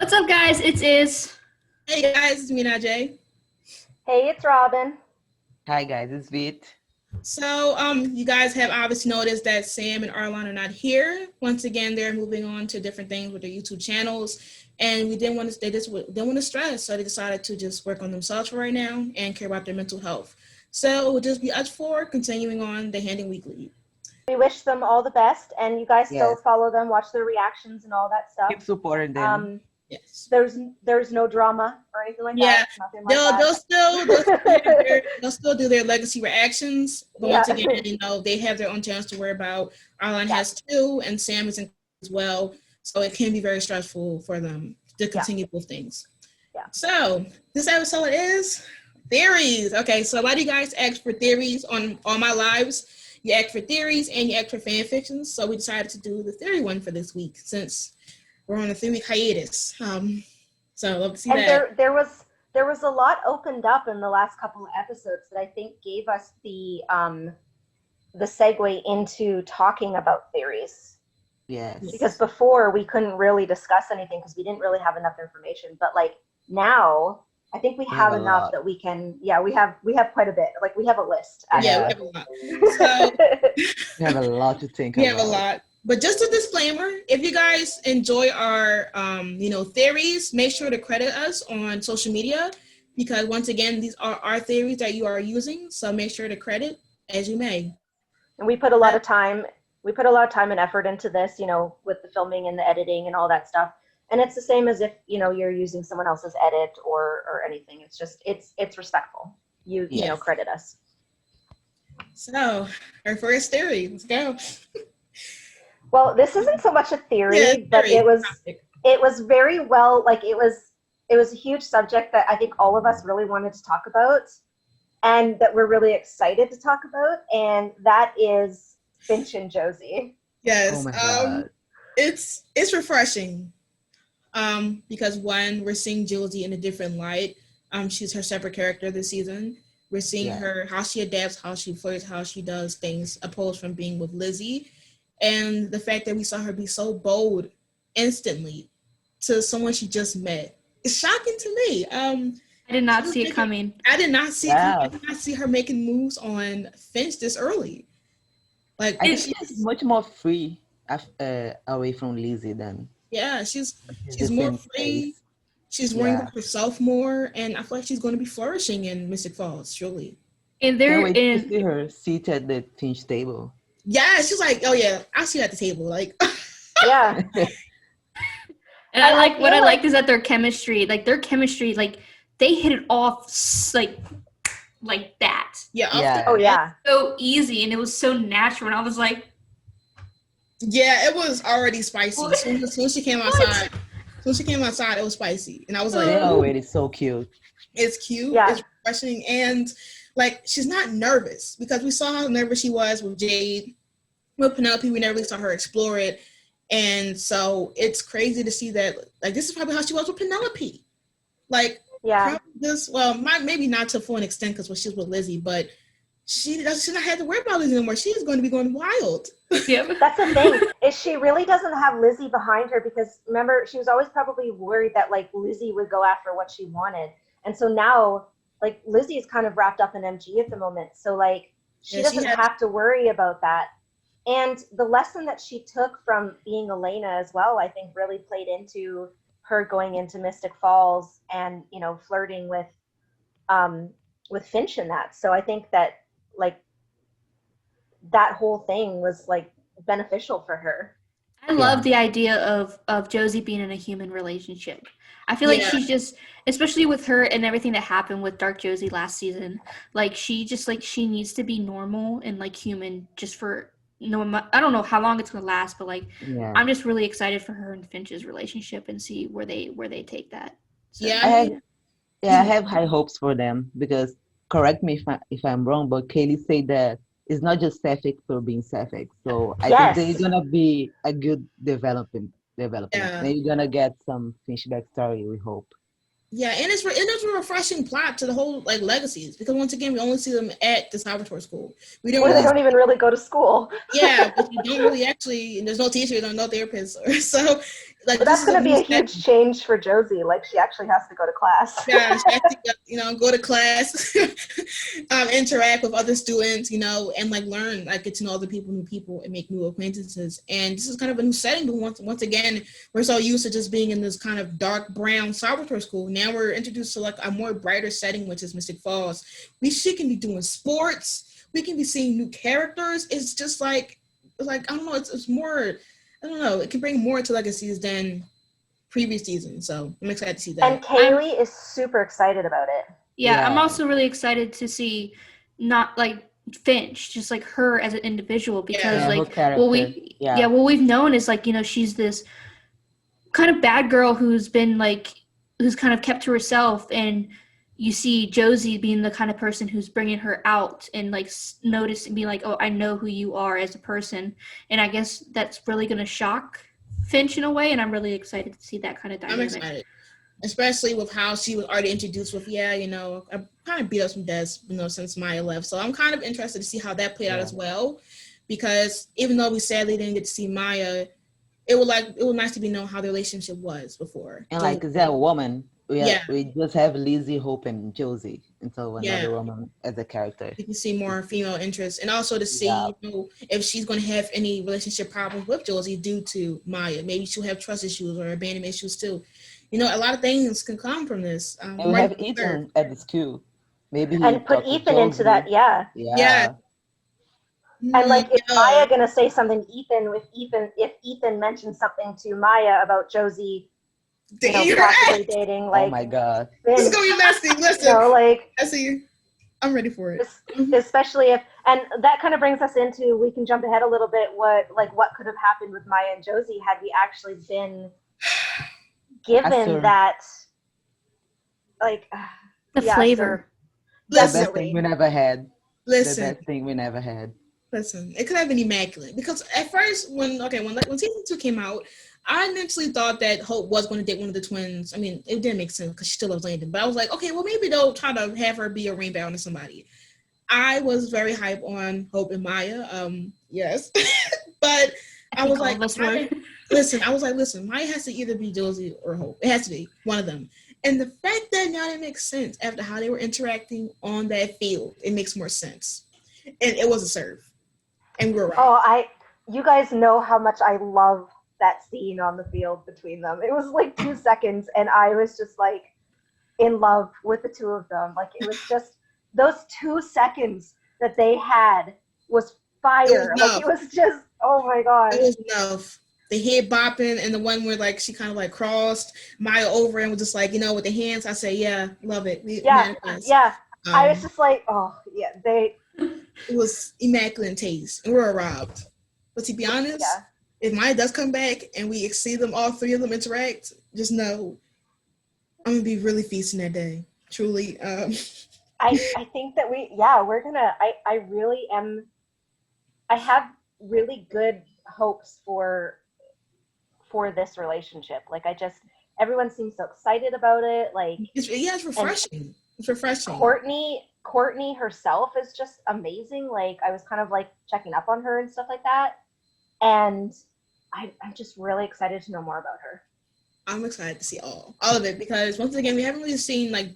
What's up, guys? It's Iz. Hey guys, it's me, Najee. Hey, it's Robyn. Hi guys, it's Vit. So, you guys have obviously noticed that Sam and Arlon are not here. Once again, they're moving on to different things with their YouTube channels, and they just didn't want to stress, so they decided to just work on themselves for right now and care about their mental health. So it will just be us four continuing on the Handon Weekly. We wish them all the best, and you guys still Yes. follow them, watch their reactions and all that stuff. Keep supporting them. Yes. There's no drama or anything like Yeah, that. Nothing like they'll still do their legacy reactions. But once again, they have their own channels to worry about. Arlon has two, and Sam is in as well. So it can be very stressful for them to continue with things. Yeah. So this episode is theories. Okay, so a lot of you guys asked for theories on all my lives. You asked for theories and you asked for fan fictions. So we decided to do the theory one for this week since we're on a 3-week hiatus. So love to see that. And there was a lot opened up in the last couple of episodes that I think gave us the segue into talking about theories. Yes. Because before we couldn't really discuss anything because we didn't really have enough information. But like now, I think we have enough that we can. Yeah, we have quite a bit. Like we have a list. Yeah, we have a lot. So We have a lot to think we about. have a lot. But just a disclaimer, if you guys enjoy our theories, make sure to credit us on social media because once again, these are our theories that you are using. So make sure to credit as you may. And we put a lot of time. We put a lot of time and effort into this, with the filming and the editing and all that stuff. And it's the same as if, you're using someone else's edit or anything. It's just, it's respectful. You credit us. So our first theory, let's go. Well, this isn't so much a theory, but theory. it was very well, like it was a huge subject that I think all of us really wanted to talk about and that we're really excited to talk about. And that is Finch and Josie. Yes. Oh my God. It's refreshing. Because one, we're seeing Josie in a different light. She's her separate character this season. We're seeing her, how she adapts, how she flirts, how she does things, opposed from being with Lizzie. And the fact that we saw her be so bold instantly to someone she just met is shocking to me. I did not see it coming. I did not see her making moves on Finch this early. Like I think she's much more free away from Lizzie than. Yeah, she's the more same free. place. She's worrying about herself more, and I feel like she's going to be flourishing in Mystic Falls, surely. And Can't wait to see her seated at the Finch table. Yeah, she's like, oh yeah, I'll see you at the table. Like, Yeah. And I like is that their chemistry, like they hit it off like that. Yeah. Oh yeah. So easy, and it was so natural, and I was like, Yeah, it was already spicy. As soon as she came outside, it was spicy, and I was like, Oh, it is so cute. it's cute, Yeah. it's refreshing, and like she's not nervous because we saw how nervous she was with Jade, with Penelope. We never really saw her explore it, and so it's crazy to see that. Like this is probably how she was with Penelope. Like, Yeah. maybe not to full an extent because when she was with Lizzie, but she doesn't have to worry about Lizzie anymore. She is going to be going wild. yeah. That's the thing, is she really doesn't have Lizzie behind her because remember, she was always probably worried that like Lizzie would go after what she wanted. And so now like Lizzie is kind of wrapped up in MG at the moment. So like she doesn't have to worry about that. And the lesson that she took from being Elena as well, I think really played into her going into Mystic Falls and, flirting with Finch in that. So I think that like that whole thing was like beneficial for her. I love the idea of Josie being in a human relationship. I feel like she's just, especially with her and everything that happened with Dark Josie last season, like she needs to be normal and like human just for I don't know how long it's gonna last, but like I'm just really excited for her and Finch's relationship and see where they take that. So. I have high hopes for them because correct me if I'm wrong, but Kaylee said that it's not just Sapphic for being Sapphic. So I think they're gonna be a good development. Yeah. They're gonna get some Finch backstory, we hope. Yeah, and it's a refreshing plot to the whole like Legacies because once again we only see them at the Salvatore school. They don't even really go to school. Yeah, but you don't really actually. And there's no teacher, there's no therapist, so like But this that's is a going to new be a setting. huge change for Josie. Like she actually has to go to class. Yeah, she has to, go to class, interact with other students, and like learn, like get to know other people, new people, and make new acquaintances. And this is kind of a new setting. But once again, we're so used to just being in this kind of dark brown Salvatore school. Now we're introduced to like a more brighter setting, which is Mystic Falls. She can be doing sports. We can be seeing new characters. It's just like I don't know. It's more. I don't know. It can bring more to Legacies than previous season, so I'm excited to see that. And Kaylee is super excited about it. Yeah, I'm also really excited to see not like Finch, just like her as an individual, because what we've known is like, she's this kind of bad girl who's kind of kept to herself, and you see Josie being the kind of person who's bringing her out and like notice and be like, oh, I know who you are as a person. And I guess that's really going to shock Finch in a way, and I'm really excited to see that kind of dynamic. I'm excited, especially with how she was already introduced with, I kind of beat up some Des, since Maya left. So I'm kind of interested to see how that played out as well, because even though we sadly didn't get to see Maya, it was nice to be known how the relationship was before. And like, is that a woman? We just have Lizzie, Hope, and Josie, and so another woman as a character. You can see more female interest, and also to see if she's going to have any relationship problems with Josie due to Maya. Maybe she'll have trust issues or abandonment issues too. A lot of things can come from this. And we have Ethan at the school. Maybe and put Ethan into that. Yeah. And like, is Maya gonna say something? If Ethan mentions something to Maya about Josie, possibly dating, like, oh my god, this is gonna be messy. Listen, I see. I'm ready for it. Especially if, and that kind of brings us into, we can jump ahead a little bit. What could have happened with Maya and Josie had we actually been given that, like, the flavor. The best thing we never had. The best thing we never had. Listen, it could have been immaculate, because at first when season 2 came out, I initially thought that Hope was going to date one of the twins. I mean, it didn't make sense because she still loves Landon, but I was like, okay, well, maybe they'll try to have her be a rebound to somebody. I was very hype on Hope and Maya. Yes, but I was like, listen, Maya has to either be Josie or Hope. It has to be one of them. And the fact that now it makes sense after how they were interacting on that field, it makes more sense. And it was a serve. And we were right. Oh, you guys know how much I love that scene on the field between them. It was like 2 seconds, and I was just like in love with the two of them. Like, it was just those 2 seconds that they had was fire. It was just, oh my god. It was enough. The head bopping, and the one where like she kind of like crossed Maya over and was just like, with the hands. I say, yeah, love it. I was just like, oh yeah, it was immaculate taste, and we were robbed. But to be honest, if Maya does come back and we see them, all three of them interact, just know I'm gonna be really feasting that day. Truly. I think that we're gonna. I really am. I have really good hopes for this relationship. Like, everyone seems so excited about it. Like, it's refreshing. It's refreshing. Courtney herself is just amazing. Like, I was kind of like checking up on her and stuff like that, and I'm just really excited to know more about her. I'm excited to see all of it, because once again, we haven't really seen like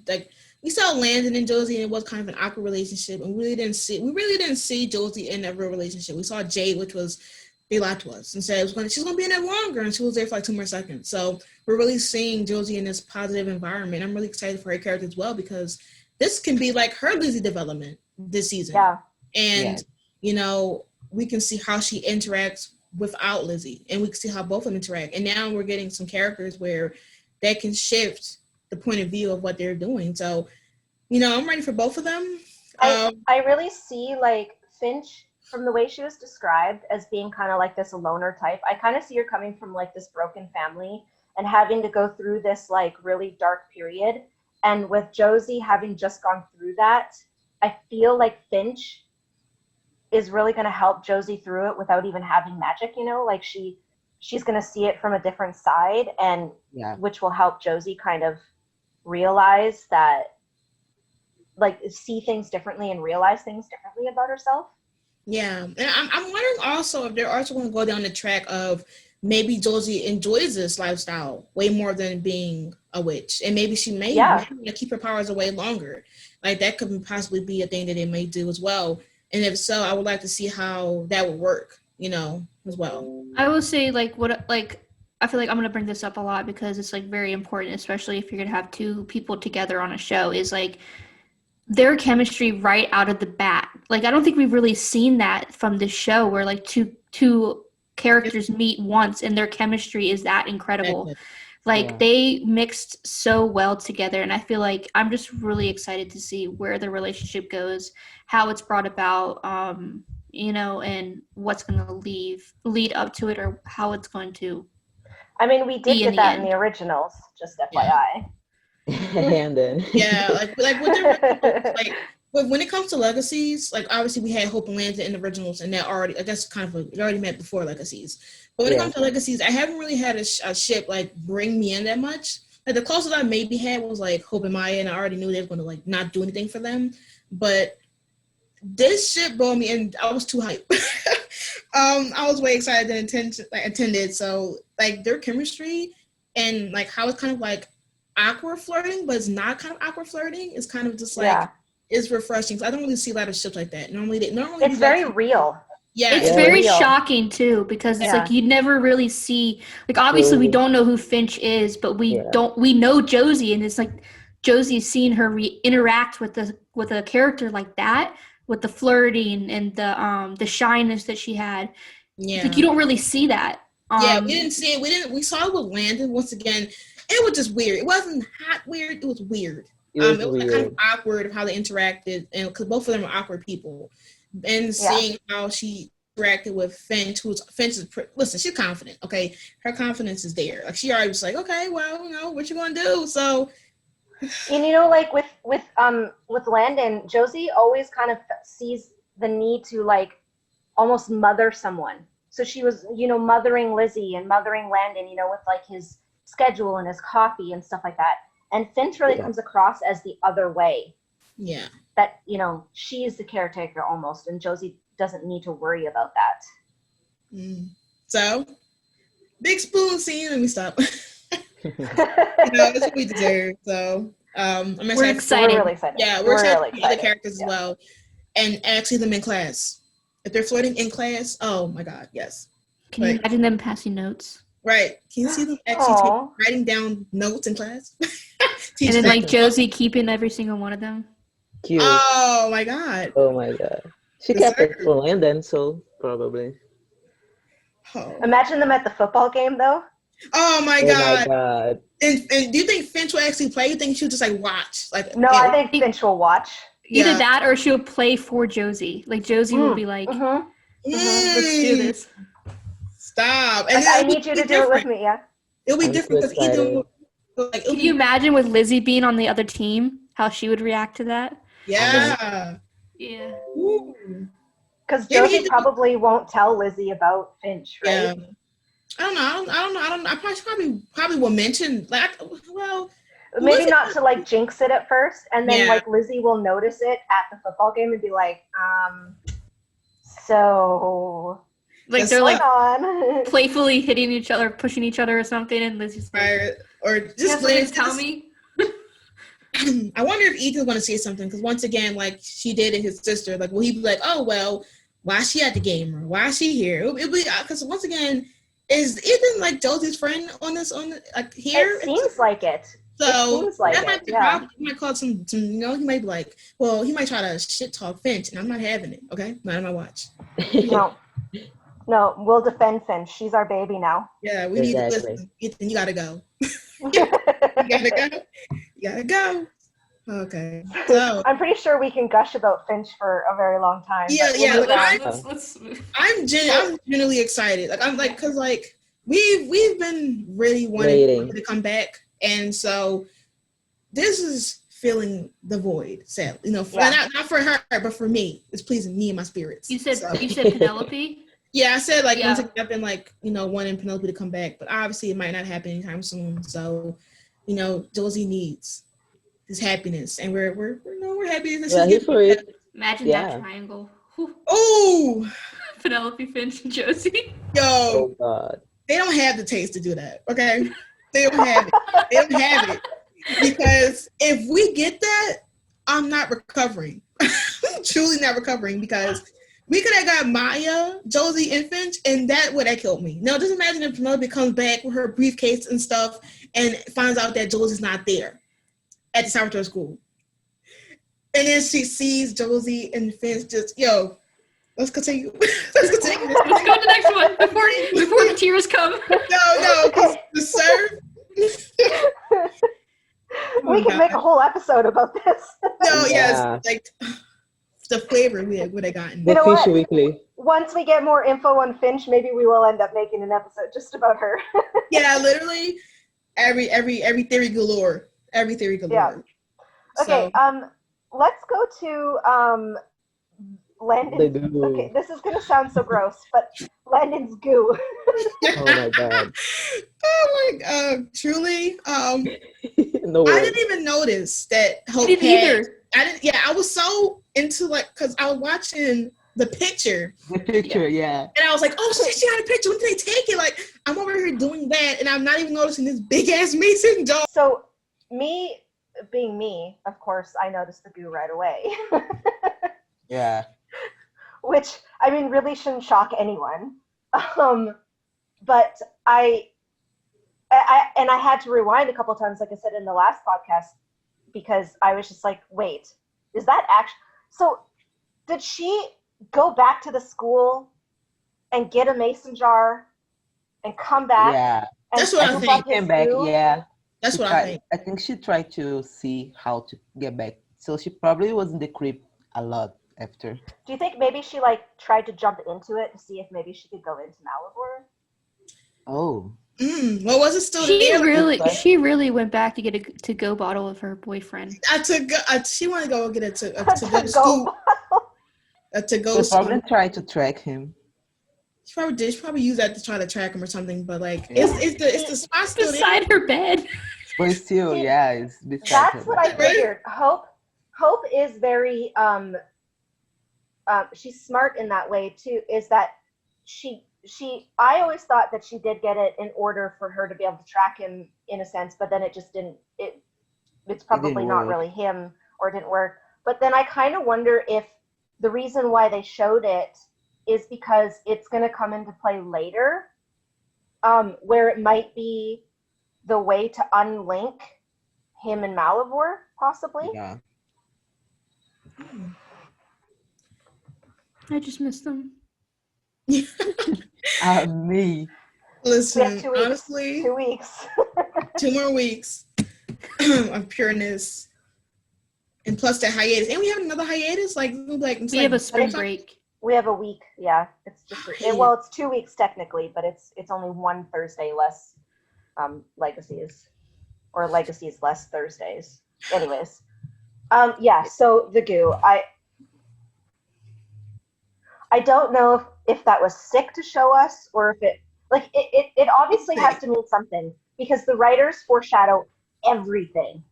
we saw Landon and Josie, and it was kind of an awkward relationship, and we really didn't see Josie in a real relationship. We saw Jade, which was, they lied to us and said she's gonna be in there longer, and she was there for like 2 more seconds. So we're really seeing Josie in this positive environment. I'm really excited for her character as well, because this can be like her Lizzie development this season. Yeah. And we can see how she interacts without Lizzie, and we can see how both of them interact. And now we're getting some characters where that can shift the point of view of what they're doing. So, I'm ready for both of them. I really see, like, Finch, from the way she was described as being kind of like this loner type, I kind of see her coming from like this broken family and having to go through this like really dark period. And with Josie having just gone through that, I feel like Finch is really going to help Josie through it without even having magic, like she's going to see it from a different side, and which will help Josie kind of realize that, like, see things differently and realize things differently about herself. Yeah, and I'm wondering also if they're also going to go down the track of maybe Josie enjoys this lifestyle way more than being a witch, and maybe she may keep her powers away longer. Like that could possibly be a thing that they may do as well. And if so, I would like to see how that would work, as well. I will say I feel like I'm going to bring this up a lot because it's like very important, especially if you're going to have two people together on a show, is like their chemistry right out of the bat. Like, I don't think we've really seen that from this show where like two characters meet once and their chemistry is that incredible. Like they mixed so well together, and I feel like I'm just really excited to see where the relationship goes, how it's brought about, and what's going to lead up to it, or how it's going to. I mean, we did get that in the originals, just FYI. Handon. Yeah, like when it comes to Legacies, like obviously we had Hope and Landon in the originals, and that already, I guess, it already met before Legacies. But when it comes to Legacies, I haven't really had a ship like bring me in that much. Like the closest I maybe had was like Hope and Maya, and I already knew they were going to like not do anything for them. But this ship brought me in. I was too hyped. I was way excited than intended. So like their chemistry and like how it's kind of like awkward flirting, but it's not kind of awkward flirting. It's kind of just like it's refreshing. So I don't really see a lot of ships like that. Normally it's very real. Yeah, it's very shocking too because it's like you never really see, like obviously we don't know who Finch is, but we know Josie, and it's like Josie's seen her interact with a character like that, with the flirting and the shyness that she had. Yeah, like you don't really see that. We didn't see it. We saw it with Landon once again. It was just weird. It wasn't hot weird. It was weird. It was like kind of awkward of how they interacted, and because both of them are awkward people. And seeing how she interacted with Finch, listen, she's confident, okay? Her confidence is there. Like, she already was like, okay, well, what you gonna do? So... And, like, with Landon, Josie always kind of sees the need to, like, almost mother someone. So she was, mothering Lizzie and mothering Landon, with, like, his schedule and his coffee and stuff like that. And Finch really comes across as the other way. Yeah. That, she's the caretaker almost, and Josie doesn't need to worry about that. So, big spoon scene, let me stop. That's what we deserve. So, I'm excited. We're excited. We're really excited. Yeah, we're excited for the other characters as well. And actually them in class. If they're flirting in class, oh my God, yes. Can you imagine them passing notes? Right. Can you see them actually writing down notes in class? And then like Josie keeping every single one of them. Cute. Oh my God. Oh my God. She kept it for Landon, so probably. Oh. Imagine them at the football game though. Oh my God. My God. And do you think Finch will actually play? You think she'll just like watch? No, I think Finch will watch. Either that or she'll play for Josie. Like Josie will be like, let's do this. Stop. And I need you to do it with me, yeah. It'll be different because either can you imagine with Lizzie being on the other team, how she would react to that? Yeah. Yeah. Because Josie probably won't tell Lizzie about Finch, right? Yeah. I don't know. I probably will mention maybe not to like jinx it at first, and then like Lizzie will notice it at the football game and be like, so like they're like playfully hitting each other, pushing each other or something, and Lizzie's like, or just tell me. I wonder if Ethan's going to say something, because once again, like she dated his sister, like will he be like, oh well, why is she at the game, or why is she here? It'll be because once again, is Ethan like Josie's friend here? It seems like it. So that might be problem. He might call some, he might be like, well, he might try to shit talk Finch, and I'm not having it. Okay, not on my watch. No, we'll defend Finch. She's our baby now. Yeah, we need to listen. Ethan, you gotta go. You gotta go. Okay. So I'm pretty sure we can gush about Finch for a very long time. I'm genuinely excited. Like I'm like, cause like we've been really wanting to come back, and so this is filling the void. Sadly, not for her, but for me, it's pleasing me and my spirits. You said Penelope. Yeah, I said once again, I've been like wanting Penelope to come back, but obviously it might not happen anytime soon. So, Josie needs this happiness, and we're happy that she's getting it. Imagine that triangle. Oh, Penelope, Finch, and Josie. Yo. Oh God. They don't have the taste to do that. Okay, they don't have it. They don't have it because if we get that, I'm not recovering. I'm truly not recovering because we could have got Maya, Josie, and Finch, and that would have killed me. Now, just imagine if Penelope comes back with her briefcase and stuff and finds out that Josie's not there at the Salvatore school. And then she sees Josie and Finch just, let's continue. Let's continue. Let's go to the next one before the tears come. No, because the serve. We can make a whole episode about this. Yes, like the flavor we would have gotten. The Fish Weekly. Once we get more info on Finch, maybe we will end up making an episode just about her. Yeah, literally every theory galore. Every theory galore. Yeah. Okay, so. Let's go to Landon. Okay, this is gonna sound so gross, but Landon's goo. Oh my god. Oh my god, truly. No way. I didn't even notice that Hope didn't either. I was so into because I was watching the picture. The picture, yeah. And I was like, oh shit, she got a picture. When did they take it? Like, I'm over here doing that, and I'm not even noticing this big ass mason jar. So, me being me, of course, I noticed the goo right away. Yeah. Which, I mean, really shouldn't shock anyone. But I had to rewind a couple of times, like I said in the last podcast, because I was just like, wait, is that actually... So, did she go back to the school and get a mason jar and come back? Yeah. That's what I think. Came back, yeah. That's what I think. I think she tried to see how to get back. So she probably was in the crypt a lot after. Do you think maybe she tried to jump into it to see if maybe she could go into Malivore? Oh. What was it still there? She really went back to get a to-go bottle of her boyfriend. She wanted to go get a to-go school. A to-go school. Probably tried to track him. She probably did. She probably used that to try to track him or something. But it's the spot still beside her bed. But still, it's beside That's her what I figured. Hope is very she's smart in that way too. Is that I always thought that she did get it in order for her to be able to track him in a sense, but then it just didn't. It's probably not really him, or it didn't work. But then I kind of wonder if the reason why they showed it is because it's going to come into play later, where it might be the way to unlink him and Malivore, possibly. Yeah. I just missed them. Me. Listen, 2 weeks. honestly, 2 weeks. 2 more weeks of pureness, and plus the hiatus. And we have another hiatus. We have a spring break. We have a week. Yeah, it's just it's 2 weeks technically, but it's only one Thursday less. Legacies, or Legacies less Thursdays. Anyways, So the goo. I don't know if that was sick to show us, or if it obviously has to mean something, because the writers foreshadow everything.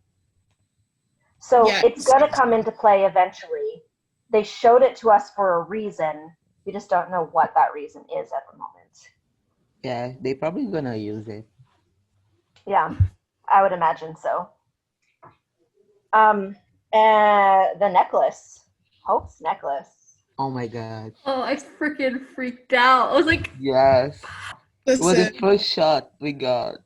So it's going to come into play eventually. They showed it to us for a reason. We just don't know what that reason is at the moment. Yeah, they probably gonna use it. Yeah, I would imagine so. The necklace. Hope's necklace. Oh my god. Oh, I freaking freaked out. I was like, yes. Listen. It was the first shot we got.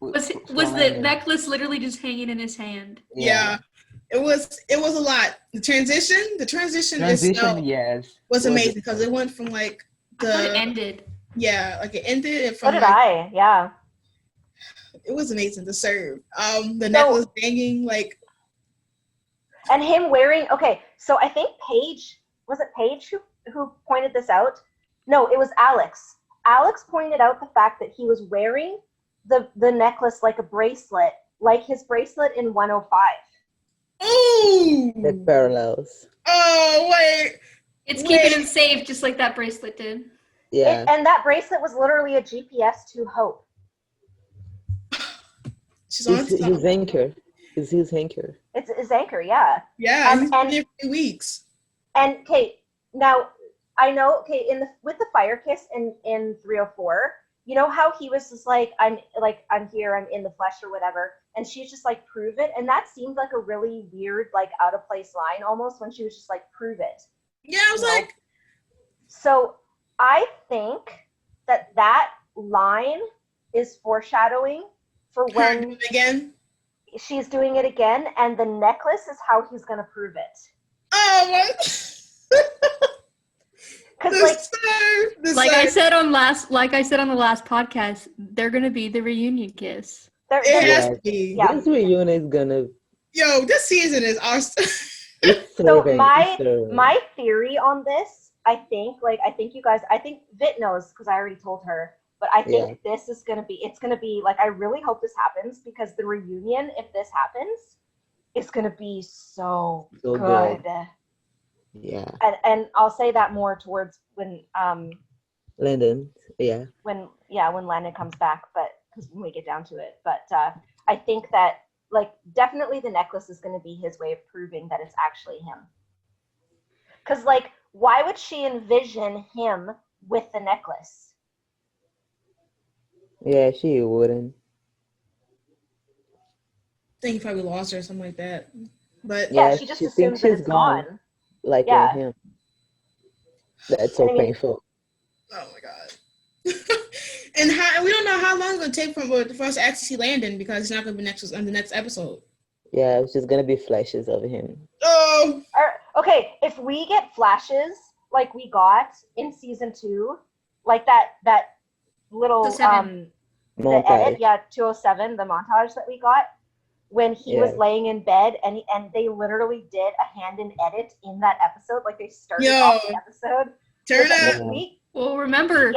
Was the necklace literally just hanging in his hand? Yeah. It was a lot. The transition yes, was amazing, because it went from I thought it ended. Yeah, it ended from. So did I, yeah. It was amazing to serve. The necklace banging, and him wearing. Okay, so I think Paige who pointed this out. No, it was Alex. Alex pointed out the fact that he was wearing the necklace like a bracelet, like his bracelet in 105. Ooh! It parallels. Oh wait! It's keeping him safe, just like that bracelet did. Yeah. And that bracelet was literally a GPS to Hope. She's on his anchor. It's his anchor. It's his anchor, yeah. Yeah, and 3 weeks. And Kate, now I know. Okay, with the fire kiss in 304, you know how he was just like, I'm here, I'm in the flesh or whatever, and she's just like, prove it, and that seemed like a really weird, like out of place line almost when she was just like, prove it. Yeah, I was like. So I think that line is foreshadowing for when again. She's doing it again, and the necklace is how he's gonna prove it. Oh my! Because like I said on the last podcast, they're gonna be the reunion kiss. It has to be. Yeah. This reunion is gonna. Yo, this season is awesome. So my theory on this, I think you guys, I think Vit knows because I already told her. But I think this is it's gonna be like, I really hope this happens, because the reunion, if this happens, is gonna be so good. Yeah. And I'll say that more towards when Landon, when Landon comes back, but because when we get down to it. But I think that like definitely the necklace is gonna be his way of proving that it's actually him. Because like, why would she envision him with the necklace? Yeah, she wouldn't. I think he probably lost her or something like that. But yeah, she just assumes that it's gone. Like him. That's so painful. Oh my god. And we don't know how long it's gonna take for us to actually see Landon, because it's not gonna be on the next episode. Yeah, it's just gonna be flashes of him. Oh. Okay, if we get flashes like we got in season 2, like that little the edit, 207, the montage that we got when he was laying in bed, and they literally did a Handon edit in that episode, like they started off the episode. Turn up. Well, remember,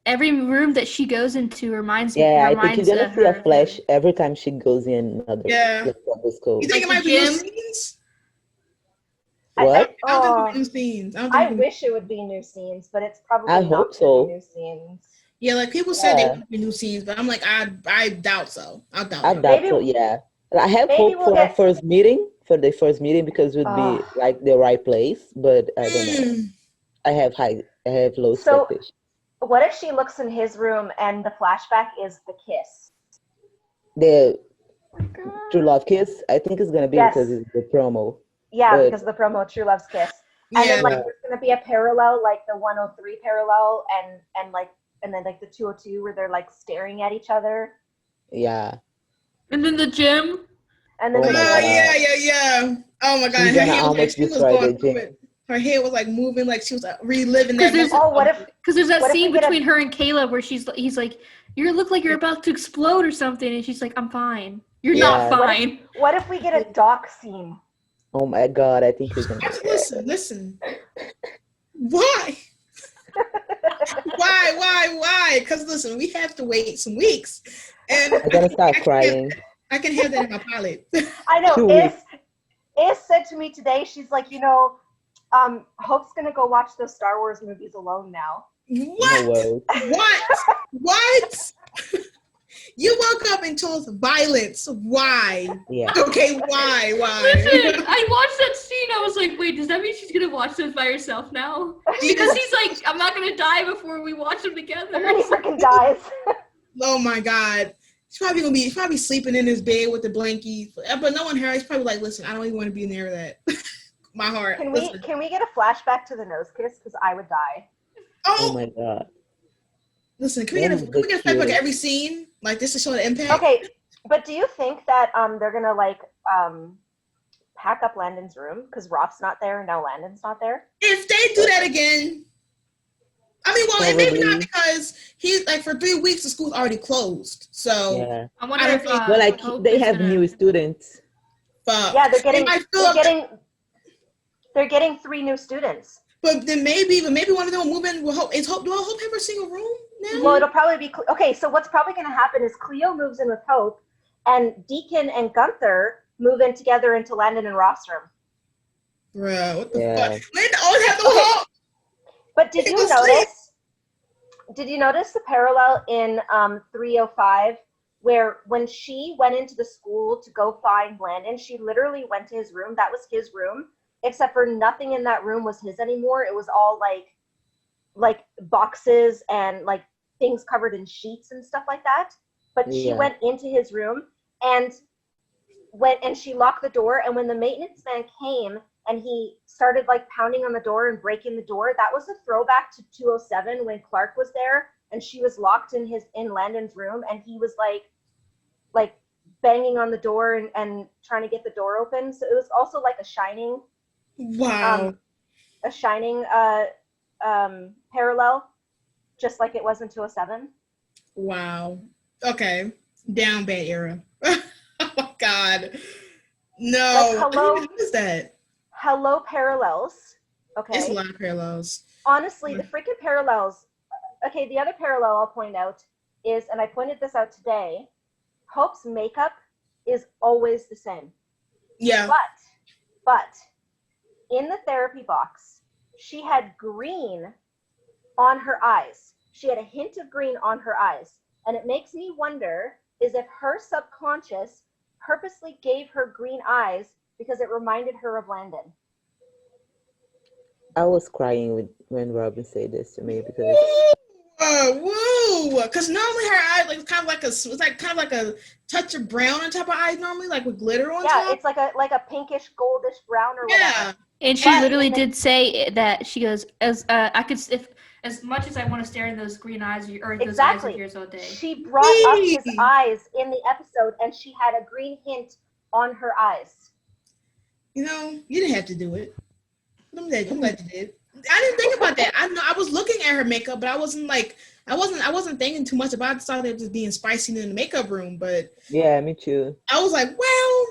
every room that she goes into reminds me. Yeah, I think you're gonna see a flash every time she goes in another. Yeah. You think it might be new scenes? What? I don't think it's new scenes. I wish it would be new scenes, but it's probably I not hope so. New scenes. Yeah, like people said they would be new scenes, but I'm like, I doubt so. I doubt so. Yeah, I have hope for our first meeting, because it would be like the right place, but I don't know. I have low expectations. What if she looks in his room and the flashback is the kiss? The True Love kiss? I think it's gonna be because it's the promo. Yeah, because of the promo, True Love's kiss. And then like there's gonna be a parallel, like the 103 parallel, and then like the 202 where they're like staring at each other. Yeah. And then the gym. And then yeah. Oh my god, her head was like moving, like she was like reliving that. Because there's that scene between her and Caleb where he's like, you look like you're about to explode or something, and she's like, I'm fine. You're not fine. What if we get a dock scene? Oh my god, I think he's gonna listen. Why? Why? Because listen, we have to wait some weeks. And I'm gonna start crying. I can hear that in my palate. I know. Is said to me today, she's like, Hope's gonna go watch those Star Wars movies alone now. What? What? You woke up and told us violence. Why? Yeah. Okay, why? Listen, I watched that scene. I was like, wait, does that mean she's gonna watch those by herself now? Because he's like, I'm not gonna die before we watch them together. And then he freaking dies. Oh my god. He's probably sleeping in his bed with the blankie. But no one here. He's probably like, listen, I don't even want to be near that. My heart. Can we get a flashback to the nose kiss? Because I would die. Oh my god. Listen, can we get a flashback every scene? Like this to show the impact? Okay, but do you think that they're gonna like pack up Landon's room because Rob's not there and now Landon's not there? If they do that again, I mean, well, and maybe not, because he's like for 3 weeks the school's already closed. So yeah. I wonder if they have new students. Yeah, they're getting 3 new students. But then maybe one of them will move in. Do I hope have her single room now? Well, it'll probably be okay. So what's probably going to happen is Cleo moves in with Hope, and Deacon and Gunther move in together into Landon and Ross' room. Bro, what the fuck? Landon always have the Hope. But did you notice the parallel in 305 where when she went into the school to go find Landon, she literally went to his room. That was his room, except for nothing in that room was his anymore. It was all like like boxes and like things covered in sheets and stuff like that. But she went into his room and she locked the door. And when the maintenance man came and he started like pounding on the door and breaking the door, that was a throwback to 207 when Clark was there and she was locked in Landon's room and he was like banging on the door and trying to get the door open. So it was also like a Shining. Wow. A Shining parallel, just like it was in 207. Wow. Okay. Down bad era. Oh my God. No. Like, hello. What is that? Hello, parallels. Okay. It's a lot of parallels. Honestly, the freaking parallels. Okay, the other parallel I'll point out is, and I pointed this out today, Hope's makeup is always the same. Yeah. But in the therapy box, she had green on her eyes. She had a hint of green on her eyes. And it makes me wonder is if her subconscious purposely gave her green eyes because it reminded her of Landon. I was crying when Robyn said this to me because whoa! Because normally her eyes like kind of like a touch of brown on top of eyes normally, like with glitter on top. Yeah, it's like a pinkish, goldish brown or whatever. And she literally did say that she goes, as much as I want to stare in those green eyes or those eyes of yours all day. She brought up his eyes in the episode, and she had a green hint on her eyes. You know, you didn't have to do it. I'm glad you did. I didn't think about that. I was looking at her makeup, but I wasn't thinking too much about it. I thought it was just being spicy in the makeup room, but yeah, me too. I was like, well,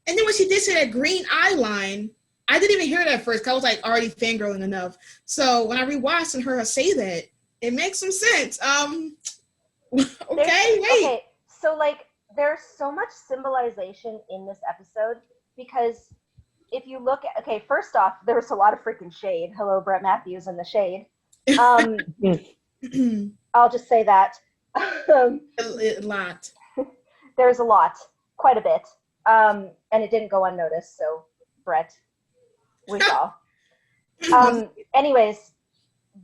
and then when she did say that green eye line, I didn't even hear it at first because I was like already fangirling enough. So when I rewatched and heard her say that, it makes some sense. Okay, so like there's so much symbolization in this episode because if you look at, okay, first off, there was a lot of freaking shade. Hello, Brett Matthews in the shade. I'll just say that. A lot. There's a lot, quite a bit. And it didn't go unnoticed, so Brett, we saw. Anyways,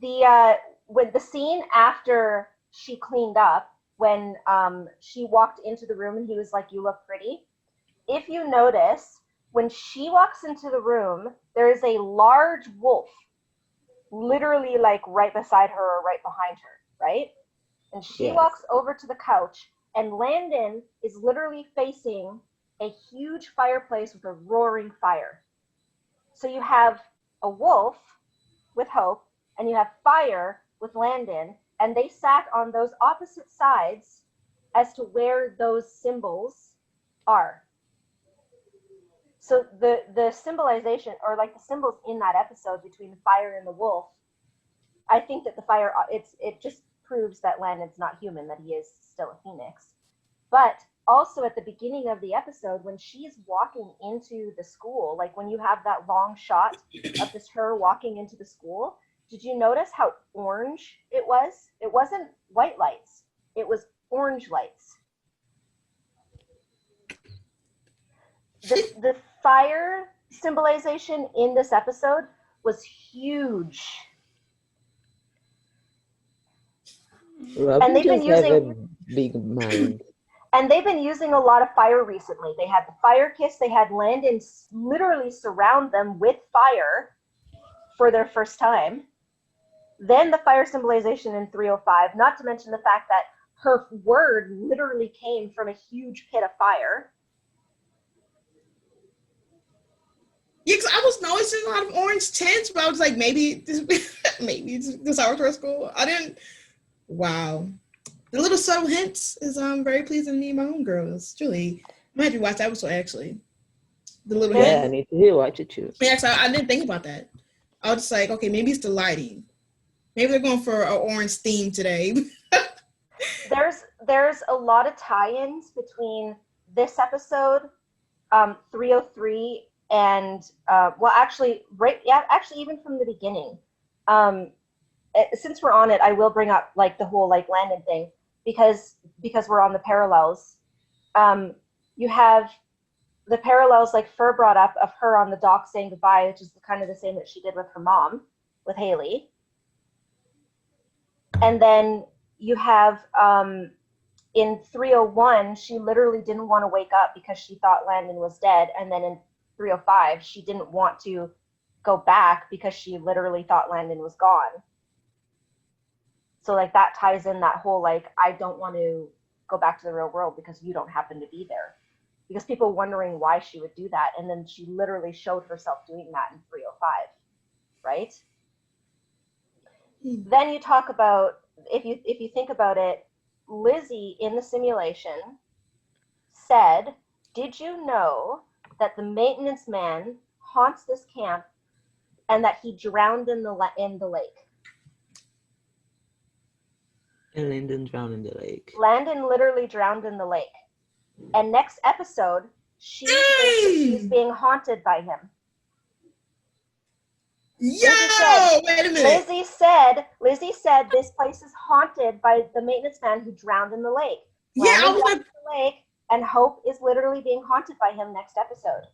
with the scene after she cleaned up, when she walked into the room and he was like, "You look pretty." If you notice, when she walks into the room, there is a large wolf, literally like right beside her or right behind her, right? And she walks over to the couch, and Landon is literally facing a huge fireplace with a roaring fire. So you have a wolf with Hope, and you have fire with Landon, and they sat on those opposite sides as to where those symbols are. So the symbolization, or like the symbols in that episode between the fire and the wolf, I think that the fire, it just proves that Landon's not human, that he is still a phoenix. But also at the beginning of the episode, when she's walking into the school, like when you have that long shot of just her walking into the school, did you notice how orange it was? It wasn't white lights. It was orange lights. The fire symbolization in this episode was huge. Robyn and they've been using a big mind. And they've been using a lot of fire recently. They had the fire kiss. They had Landon literally surround them with fire for their first time. Then the fire symbolization in 305, not to mention the fact that her word literally came from a huge pit of fire. Yeah, because I was noticing a lot of orange tints, but I was like, maybe it's our first school. I didn't. Wow, the little subtle hints is very pleasing to me, my own girls. Truly, I might have to watch that episode actually. The little hints. I need to watch it too. Yeah, so I didn't think about that. I was just like, okay, maybe it's the lighting. Maybe they're going for an orange theme today. There's a lot of tie-ins between this episode, 303. And actually even from the beginning, since we're on it, I will bring up like the whole like Landon thing because we're on the parallels. You have the parallels like Fur brought up of her on the dock saying goodbye, which is kind of the same that she did with her mom, with Haley. And then you have in 301, she literally didn't want to wake up because she thought Landon was dead. And then in 305, she didn't want to go back because she literally thought Landon was gone. So like that ties in that whole like, I don't want to go back to the real world because you don't happen to be there. Because people wondering why she would do that. And then she literally showed herself doing that in 305, right? Then you talk about, if you think about it, Lizzie in the simulation said, did you know that the maintenance man haunts this camp and that he drowned in the lake? And Landon drowned in the lake. Landon literally drowned in the lake. And next episode, she thinks that she's being haunted by him. Yo, wait a minute. Lizzie said this place is haunted by the maintenance man who drowned in the lake. Yeah, I was drowned in the lake, and Hope is literally being haunted by him next episode.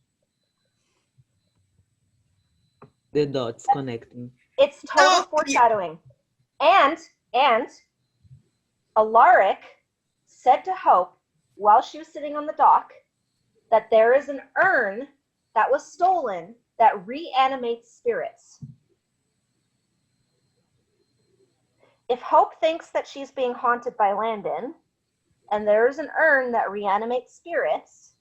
The dots connecting. It's total foreshadowing. And Alaric said to Hope while she was sitting on the dock that there is an urn that was stolen that reanimates spirits. If Hope thinks that she's being haunted by Landon, and there's an urn that reanimates spirits,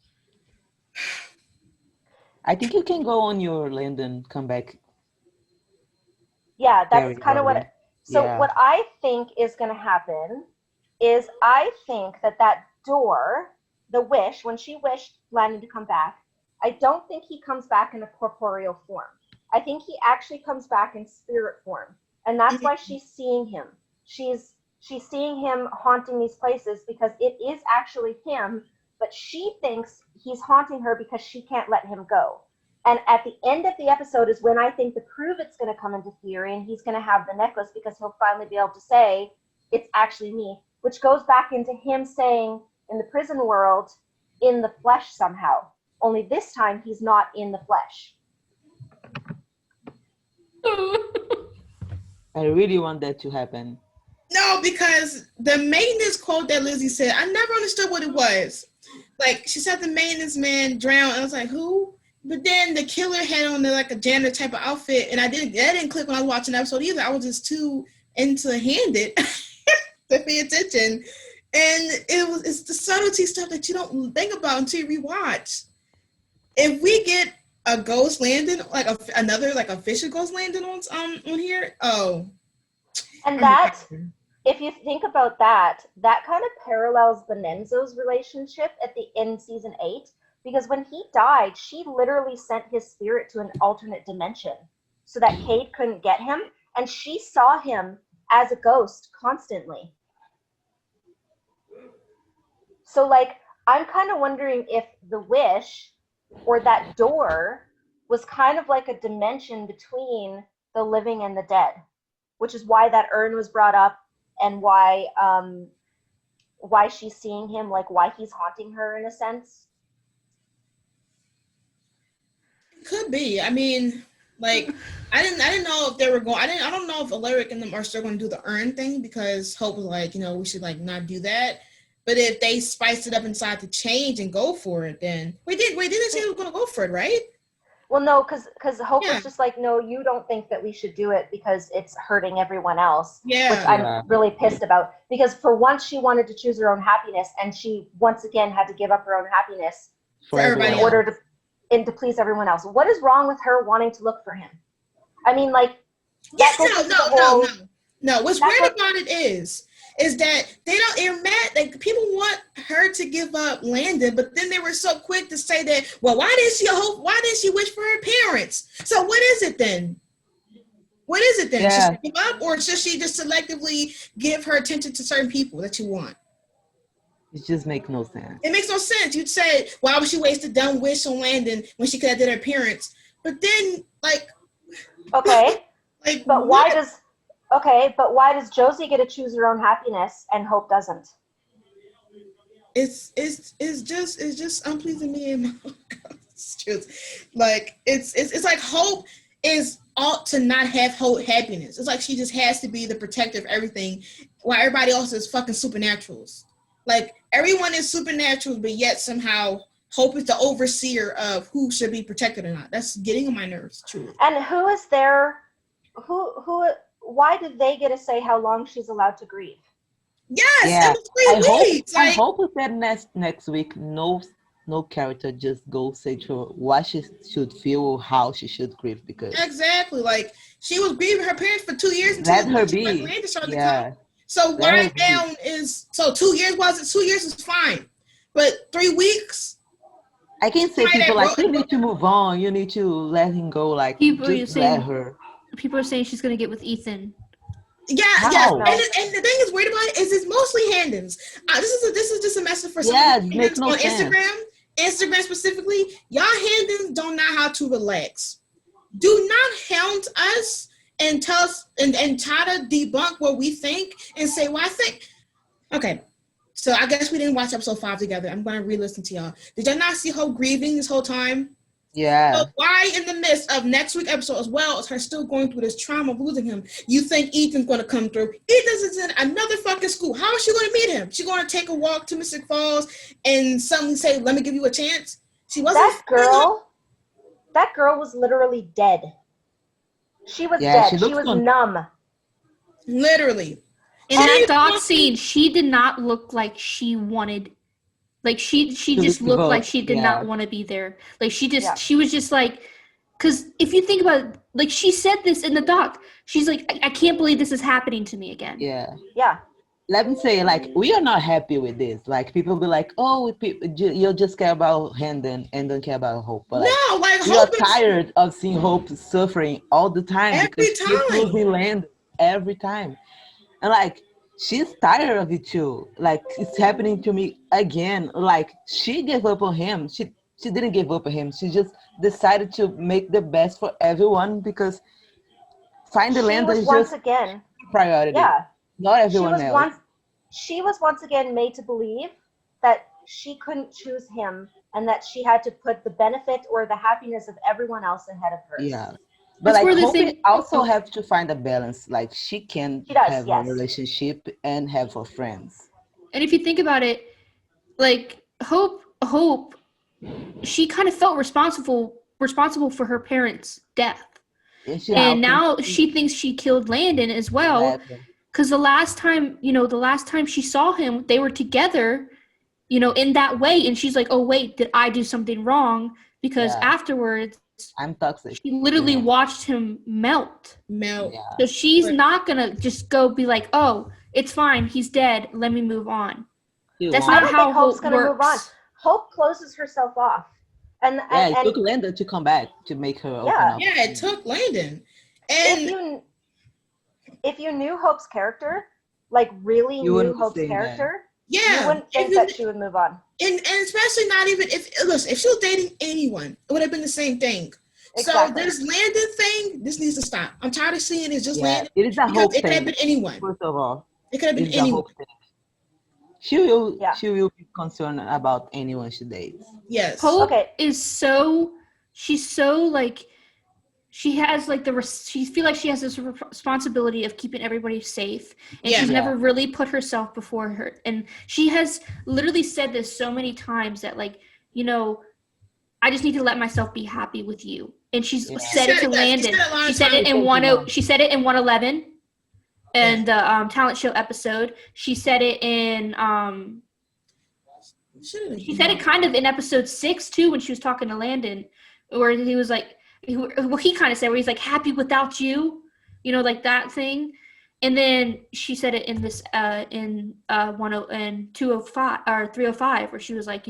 I think you can go on your Landon comeback. Yeah, that's kind of what. What I think is going to happen is I think that door, the wish, when she wished Landon to come back, I don't think he comes back in a corporeal form. I think he actually comes back in spirit form. And that's why she's seeing him. She's seeing him haunting these places because it is actually him, but she thinks he's haunting her because she can't let him go. And at the end of the episode is when I think the Prove It's going to come into theory, and he's going to have the necklace because he'll finally be able to say, it's actually me, which goes back into him saying in the prison world, in the flesh somehow. Only this time he's not in the flesh. I really want that to happen. No, because the maintenance quote that Lizzie said, I never understood what it was. Like, she said the maintenance man drowned, and I was like, who? But then the killer had on like a janitor type of outfit, and that didn't click when I was watching the episode either. I was just too into Handon to pay attention. And it's the subtlety stuff that you don't think about until you rewatch. If we get a ghost Landon, like another official ghost Landon on here, and that, if you think about that kind of parallels Benenzo's relationship at the end season 8, because when he died, she literally sent his spirit to an alternate dimension so that Cade couldn't get him, and she saw him as a ghost constantly. So like, I'm kind of wondering if the wish or that door was kind of like a dimension between the living and the dead, which is why that urn was brought up and why she's seeing him, like why he's haunting her in a sense. Could be. I mean, like, I didn't know if they were going. I don't know if Alaric and them are still going to do the urn thing because Hope was like, we should like not do that. But if they spiced it up inside to change and go for it, then wait, didn't say they were going to go for it, right? Well, no, because Hope was just like, no, you don't think that we should do it because it's hurting everyone else. Yeah. Which I'm really pissed about. Because for once she wanted to choose her own happiness, and she once again had to give up her own happiness for everybody in order to please everyone else. What is wrong with her wanting to look for him? I mean, like, no. What's weird about it is that they don't. They're mad. Like, people want her to give up Landon, but then they were so quick to say that. Well, why didn't she hope? Why didn't she wish for her parents? So what is it then? What is it then? Yeah. Should she give up, or should she just selectively give her attention to certain people that you want? It just makes no sense. It makes no sense. You'd say, why would she waste a dumb wish on Landon when she could have did her parents? But then, like, okay, like, but why does Josie get to choose her own happiness and Hope doesn't? It's just unpleasing me and my truth. Like, it's like Hope is ought to not have happiness. It's like she just has to be the protector of everything, while everybody else is fucking supernaturals. Like everyone is supernatural, but yet somehow Hope is the overseer of who should be protected or not. That's getting on my nerves, truly. And who is there? Why did they get to say how long she's allowed to grieve? Yes, it was 3 weeks. I hope that next week no character just go say to her what she should feel or how she should grieve, because exactly, like she was grieving her parents for 2 years until let her be. So why now is 2 years wasn't 2 years is fine, but 3 weeks. I can't say people like you need to move on. You need to let him go. Like just let her. People are saying she's gonna get with Ethan. Yeah. And the thing is weird about it is it's mostly Handons. This is just a message for some Handons on Instagram. Instagram specifically, y'all Handons don't know how to relax. Do not hound us and tell us and try to debunk what we think and say, well, I think. Okay. So I guess we didn't watch episode 5 together. I'm going to re-listen to y'all. Did y'all not see Hope grieving this whole time? Yeah. So why in the midst of next week's episode as well as her still going through this trauma of losing him, you think Ethan's going to come through? Ethan's in another fucking school. How is she going to meet him? She going to take a walk to Mystic Falls and suddenly say, let me give you a chance? She wasn't. That girl was literally dead. She was dead. She was numb. Literally. In that dock scene, she did not look like she wanted. Like she just looked like she did not want to be there. Like she was just like, because if you think about it, like she said this in the doc, she's like, I can't believe this is happening to me again. Yeah. Let me say, like, we are not happy with this. Like, people be like, oh, you'll just care about Handon and don't care about Hope. But we are tired of seeing Hope suffering all the time because she's losing Landon every time. And like, she's tired of it too. Like, it's happening to me again. Like, she gave up on him. She didn't give up on him. She just decided to make the best for everyone because finding Landon is just again priority. Yeah. Not everyone else. She was once again made to believe that she couldn't choose him and that she had to put the benefit or the happiness of everyone else ahead of hers. Yeah. But like, Hope also have to find a balance. Like, she can have a relationship and have her friends. And if you think about it, like Hope, she kind of felt responsible for her parents' death, and now she thinks she killed Landon as well. Because the last time she saw him, they were together, in that way, and she's like, "Oh wait, did I do something wrong?" Because afterwards, I'm toxic. She literally watched him melt. Yeah. So she's not gonna just go be like, "Oh, it's fine. He's dead. Let me move on." That's not how Hope's gonna move on. Hope closes herself off, and it took Landon to come back to make her open up. Yeah, it took Landon. And if you knew Hope's character, like really knew Hope's character, you wouldn't think that she would move on. And especially not even if she was dating anyone, it would have been the same thing. Exactly. So this Landon thing, this needs to stop. I'm tired of seeing it's just Landon. It is a Hope thing. It could have been anyone. First of all, it could have been anyone. She will be concerned about anyone she dates. Yes. Hope is she's so like, she has like she feel like she has this responsibility of keeping everybody safe, and she's never really put herself before her. And she has literally said this so many times that like, I just need to let myself be happy with you. And she's said it to Landon. She said it in 111. And the talent show episode. She said it in she said it kind of in episode 6 too, when she was talking to Landon, where he was like, he kind of said where he's like, happy without you, like that thing. And then she said it in this in 205 or 305, where she was like,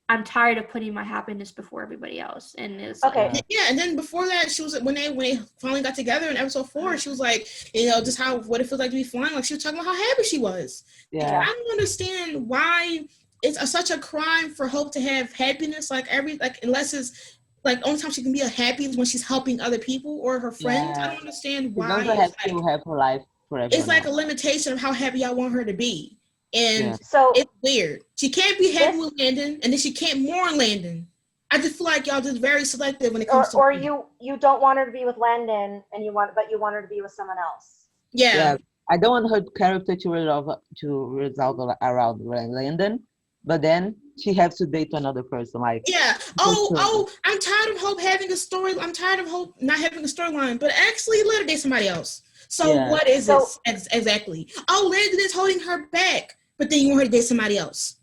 I'm tired of putting my happiness before everybody else. And it's and then before that, she was when they finally got together in episode 4, she was like, just what it feels like to be flying. Like, she was talking about how happy she was. Yeah, I don't understand why it's such a crime for Hope to have happiness. Unless it's like only time she can be happy is when she's helping other people or her friends. I don't understand why. She doesn't have to have her life forever. It's like a limitation of how happy I want her to be. And so it's weird. She can't be happy with Landon, and then she can't mourn Landon. I just feel like y'all just very selective when it comes to. Or you don't want her to be with Landon, but you want her to be with someone else. Yeah. I don't want her character to resolve around Landon, but then she has to date another person. Like, yeah. I'm tired of Hope having a story. I'm tired of Hope not having a storyline, but actually let her date somebody else. So what is this exactly? Oh, Landon is holding her back, but then you want her to date somebody else.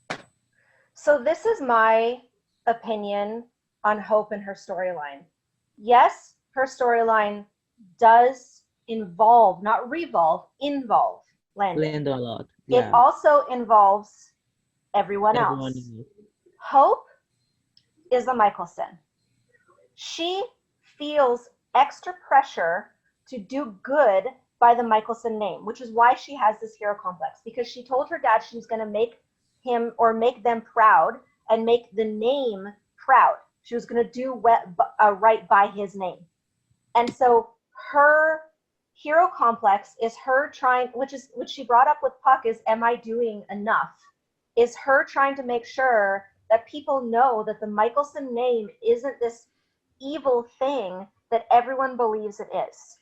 So this is my opinion on Hope and her storyline. Yes, her storyline does involve, not revolve, involve Landon a lot. Yeah. It also involves everyone else. Hope is a Michelson. She feels extra pressure to do good by the Michelson name, which is why she has this hero complex, because she told her dad she was going to make him or make them proud and make the name proud. She was going to do right by his name. And so her hero complex is her trying, which she brought up with Puck, is, am I doing enough? Is her trying to make sure that people know that the Michelson name isn't this evil thing that everyone believes it is.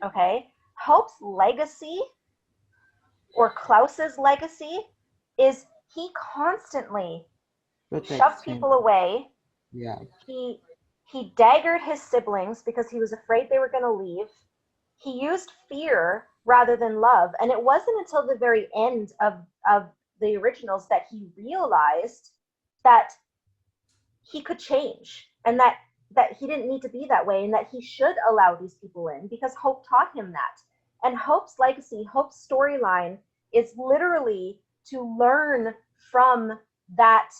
Okay? Hope's legacy, or Klaus's legacy, is he constantly shoved people away. Yeah. He daggered his siblings because he was afraid they were going to leave. He used fear rather than love. And it wasn't until the very end of the originals that he realized that he could change, and that he didn't need to be that way, and that he should allow these people in because Hope taught him that. And Hope's legacy, Hope's storyline is literally to learn from that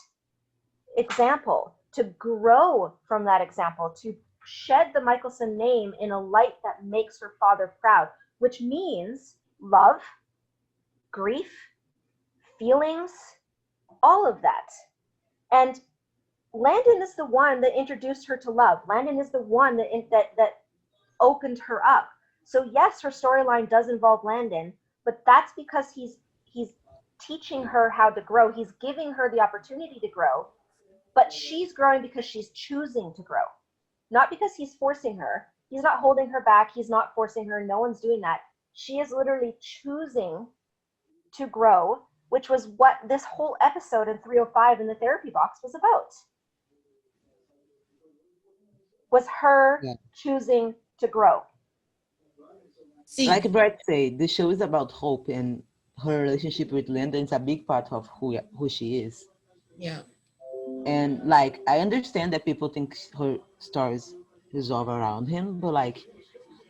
example, to grow from that example, to shed the Michelson name in a light that makes her father proud, which means love, grief, feelings, all of that. And Landon is the one that introduced her to love. Landon is the one that opened her up. So yes, her storyline does involve Landon, but that's because he's teaching her how to grow. He's giving her the opportunity to grow, but she's growing because she's choosing to grow, not because he's forcing her. He's not holding her back. He's not forcing her. No one's doing that. She is literally choosing to grow, which was what this whole episode in 305 in the therapy box was about. Was her choosing to grow. Like Brett said, the show is about Hope, and her relationship with Landon is a big part of who she is. Yeah. And like, I understand that people think her stories resolve around him, but like,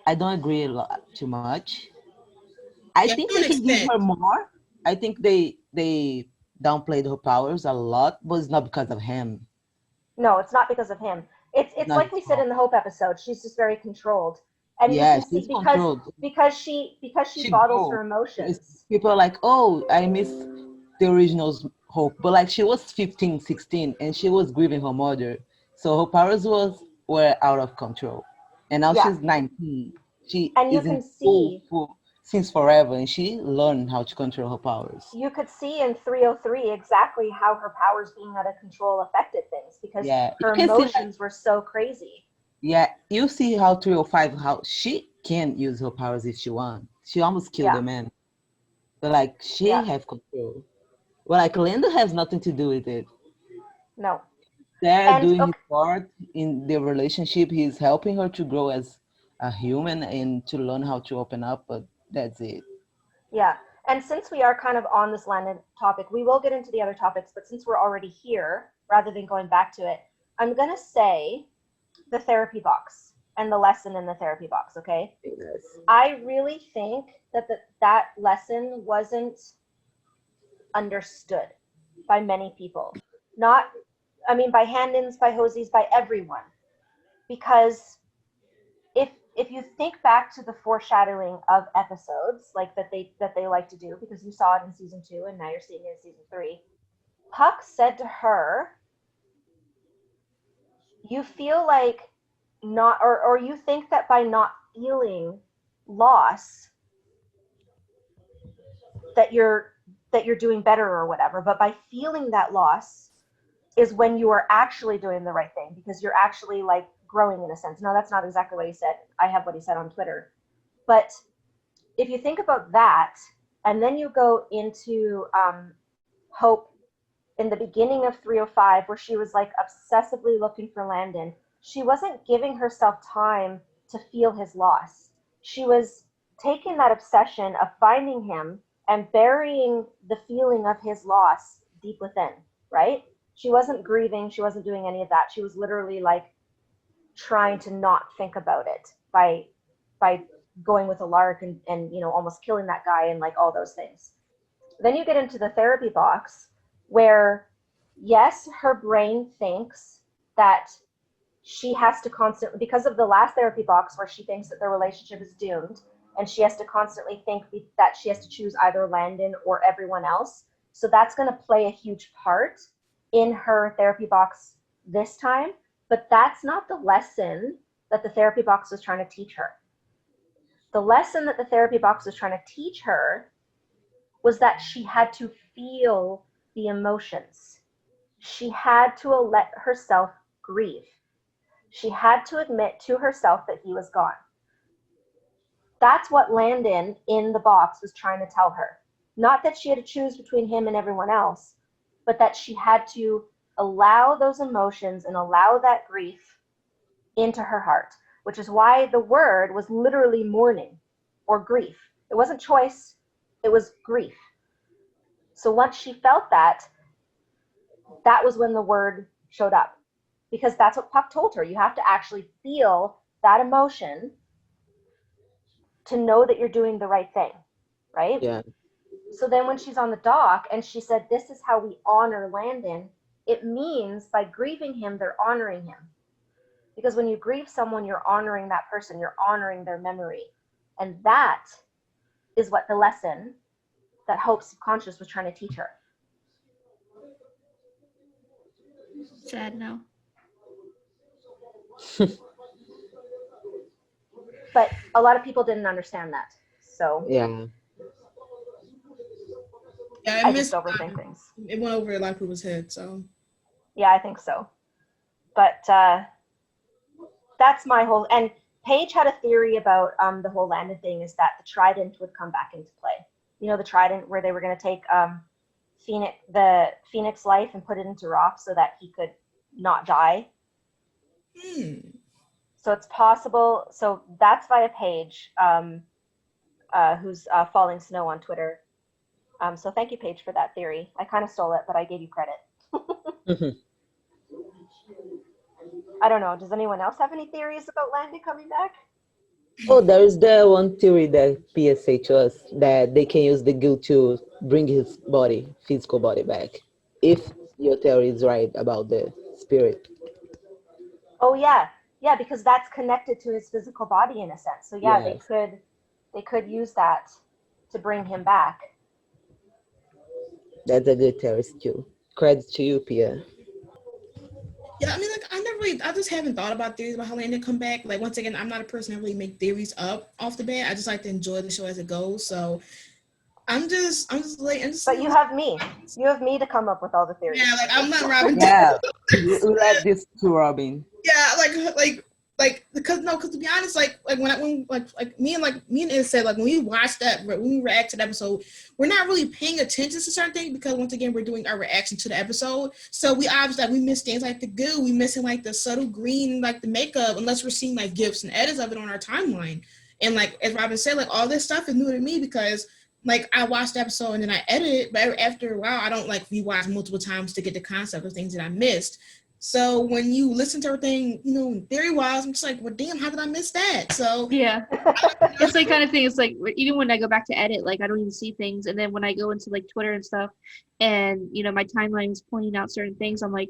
I don't agree a lot too much. I think they can give her more. I think they downplayed her powers a lot, but it's not because of him. No, it's not because of him. It's like we said in the Hope episode. She's just very controlled, and yeah, you can see because she bottles her emotions. People are like, oh, I miss the original's Hope, but like she was 15, 16, and she was grieving her mother, so her powers were out of control, and now she's 19. She is in school since forever, and she learned how to control her powers. You could see in 303 exactly how her powers being out of control affected things, because her emotions were so crazy. Yeah, you see how 305, how she can use her powers if she wants. She almost killed the man, but like she have control. Well, like Landon has nothing to do with it. No. They're doing his part in their relationship. He's helping her to grow as a human and to learn how to open up, but that's it. Yeah. And since we are kind of on this Landon topic, we will get into the other topics, but since we're already here, rather than going back to it, I'm going to say the therapy box and the lesson in the therapy box, okay? Yes. I really think that lesson wasn't understood by many people. By Handons, by Hosies, by everyone. Because if you think back to the foreshadowing of episodes like that they like to do, because you saw it in season 2 and now you're seeing it in season 3, Puck said to her, you feel like not, or you think that by not feeling loss that you're doing better or whatever, but by feeling that loss, is when you are actually doing the right thing, because you're actually like growing in a sense. No, that's not exactly what he said. I have what he said on Twitter. But if you think about that, and then you go into Hope in the beginning of 305, where she was like obsessively looking for Landon, she wasn't giving herself time to feel his loss. She was taking that obsession of finding him and burying the feeling of his loss deep within, right? She wasn't grieving. She wasn't doing any of that. She was literally like trying to not think about it by going with a lark and almost killing that guy and like all those things. Then you get into the therapy box where, yes, her brain thinks that she has to constantly, because of the last therapy box where she thinks that their relationship is doomed, and she has to constantly think that she has to choose either Landon or everyone else. So that's going to play a huge part in her therapy box this time. But that's not the lesson that the therapy box was trying to teach her. The lesson that the therapy box was trying to teach her was that she had to feel the emotions. She had to let herself grieve. She had to admit to herself that he was gone. That's what Landon in the box was trying to tell her. Not that she had to choose between him and everyone else, but that she had to allow those emotions and allow that grief into her heart, which is why the word was literally mourning or grief. It wasn't choice, it was grief. So once she felt that was when the word showed up, because that's what Puck told her. You have to actually feel that emotion to know that you're doing the right thing, right? Yeah. So then when she's on the dock and she said, this is how we honor Landon, it means by grieving him, they're honoring him. Because when you grieve someone, you're honoring that person, you're honoring their memory. And that is what the lesson that Hope's subconscious was trying to teach her. Sad now. But a lot of people didn't understand that. So Yeah. Yeah, I just overthink things. It went over a lot of people's heads, so. Yeah, I think so. But that's my whole, and Paige had a theory about the whole Landon thing, is that the trident would come back into play. You know, the trident where they were going to take the Phoenix life and put it into Rock so that he could not die. So it's possible. So that's via Paige, who's Falling Snow on Twitter. So thank you, Paige, for that theory. I kind of stole it, but I gave you credit. I don't know. Does anyone else have any theories about Landon coming back? Oh, there is the one theory that Pia said to us, that they can use the guilt to bring his physical body back. If your theory is right about the spirit. Oh yeah, because that's connected to his physical body in a sense. So yeah, Yes. they could use that to bring him back. That's a good theory too. Credits to you, Pia. Yeah, I mean, like, I just haven't thought about theories about how Landon come back. Like, once again, I'm not a person that really make theories up off the bat. I just like to enjoy the show as it goes. So I'm just But you have me. You have me to come up with all the theories. Yeah, like, I'm not Robyn. Yeah, we let this to Robyn. Yeah, because to be honest, when me and Iz said, like, when we react to the episode, we're not really paying attention to certain things, because once again we're doing our reaction to the episode. So we obviously, like, we miss things like the goo, we missing like the subtle green, like the makeup, unless we're seeing like gifs and edits of it on our timeline. And like as Robyn said, like, all this stuff is new to me, because like I watched the episode and then I edit it, but after a while I don't like rewatch multiple times to get the concept of things that I missed. So when you listen to everything, you know, theory-wise, I'm just like, well, damn, how did I miss that? So yeah, it's like kind of thing. It's like even when I go back to edit, like I don't even see things, and then when I go into like Twitter and stuff, and you know my timeline is pointing out certain things, I'm like,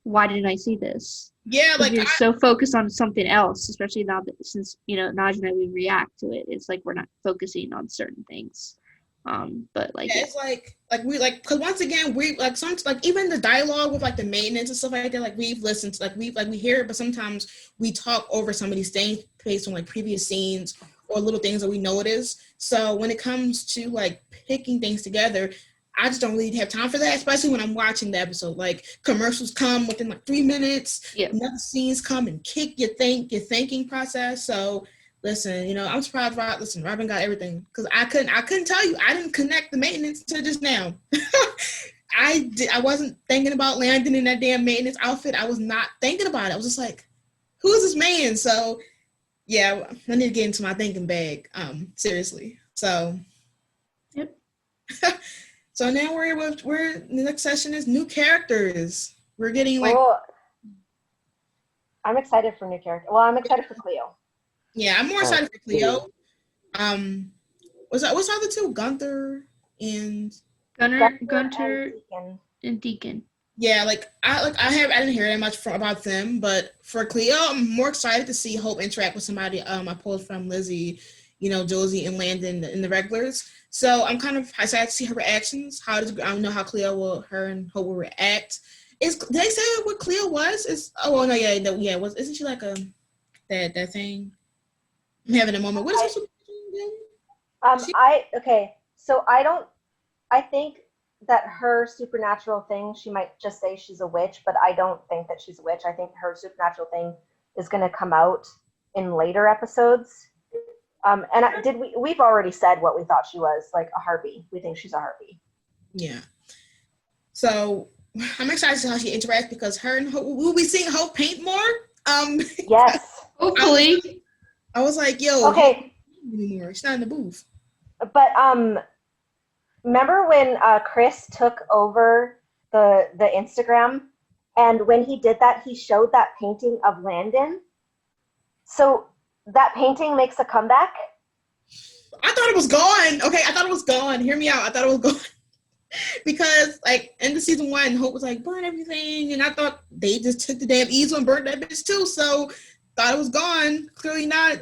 why didn't I see this? Yeah, like you're so focused on something else, especially now that since you know Naj and I we react to it, it's like we're not focusing on certain things. But like it's like we like, because once again we like even the dialogue with like the maintenance and stuff like that, like we've listened to, we hear it, but sometimes we talk over some of these things based on like previous scenes or little things that we notice. So when it comes to like picking things together, I just don't really have time for that, especially when I'm watching the episode. Like, commercials come within like 3 minutes. Yeah. Another scenes come and kick your thinking process. So listen, I'm surprised. Robyn got everything because I couldn't tell you. I didn't connect the maintenance to just now. I wasn't thinking about Landon in that damn maintenance outfit. I was not thinking about it. I was just like, who is this man? So yeah, I need to get into my thinking bag. Seriously. So. Yep. So now we're the next session is new characters. We're getting like. Oh, I'm excited for new characters. Well, I'm excited for Cleo. Yeah, I'm more excited for Cleo. What's the other two? Gunter and Deacon. Yeah, I didn't hear that much about them, but for Cleo, I'm more excited to see Hope interact with somebody. I pulled from Lizzie, Josie and Landon in the regulars. So I'm kind of excited to see her reactions. I don't know how her and Hope will react. Did they say what Cleo was? Isn't she like that thing? I'm having a moment. What is this? I think that her supernatural thing, she might just say she's a witch, but I don't think that she's a witch. I think her supernatural thing is going to come out in later episodes. We've already said what we thought she was, like a harpy. We think she's a harpy. Yeah. So I'm excited to see how she interacts because her and Hope, we'll be seeing Hope paint more. Yes. Hopefully. I was like, yo, okay. Anymore. She's not in the booth. But remember when Chris took over the Instagram, and when he did that, he showed that painting of Landon. So that painting makes a comeback? I thought it was gone. Okay, I thought it was gone. Hear me out. I thought it was gone. Because, in the season 1, Hope was like, burn everything. And I thought they just took the damn easel and burnt that bitch too. So, thought it was gone. Clearly not.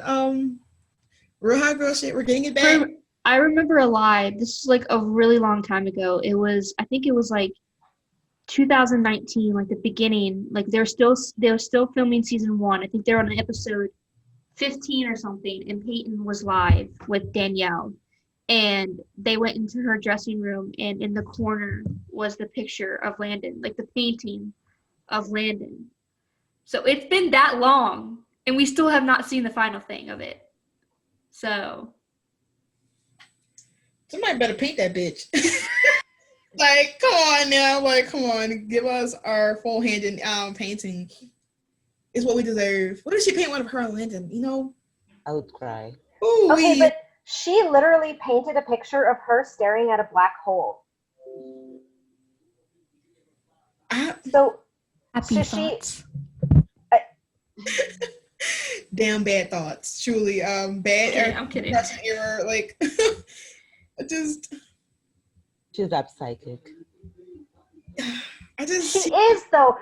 Real hot girl shit. We're getting it back. I remember a lie. This is, a really long time ago. I think it was, 2019, the beginning. They were still filming season 1. I think they were on an episode 15 or something, and Peyton was live with Danielle, and they went into her dressing room, and in the corner was the picture of Landon, the painting of Landon. So it's been that long, and we still have not seen the final thing of it. So somebody better paint that bitch. Come on now, come on, give us our full-handed painting. Is what we deserve. What if she paint one of her and Landon? I would cry. Ooh, okay, but she literally painted a picture of her staring at a black hole. So happy thoughts. Damn bad thoughts. Truly, bad. Okay, I'm kidding. Error, She's that psychic. She is, though.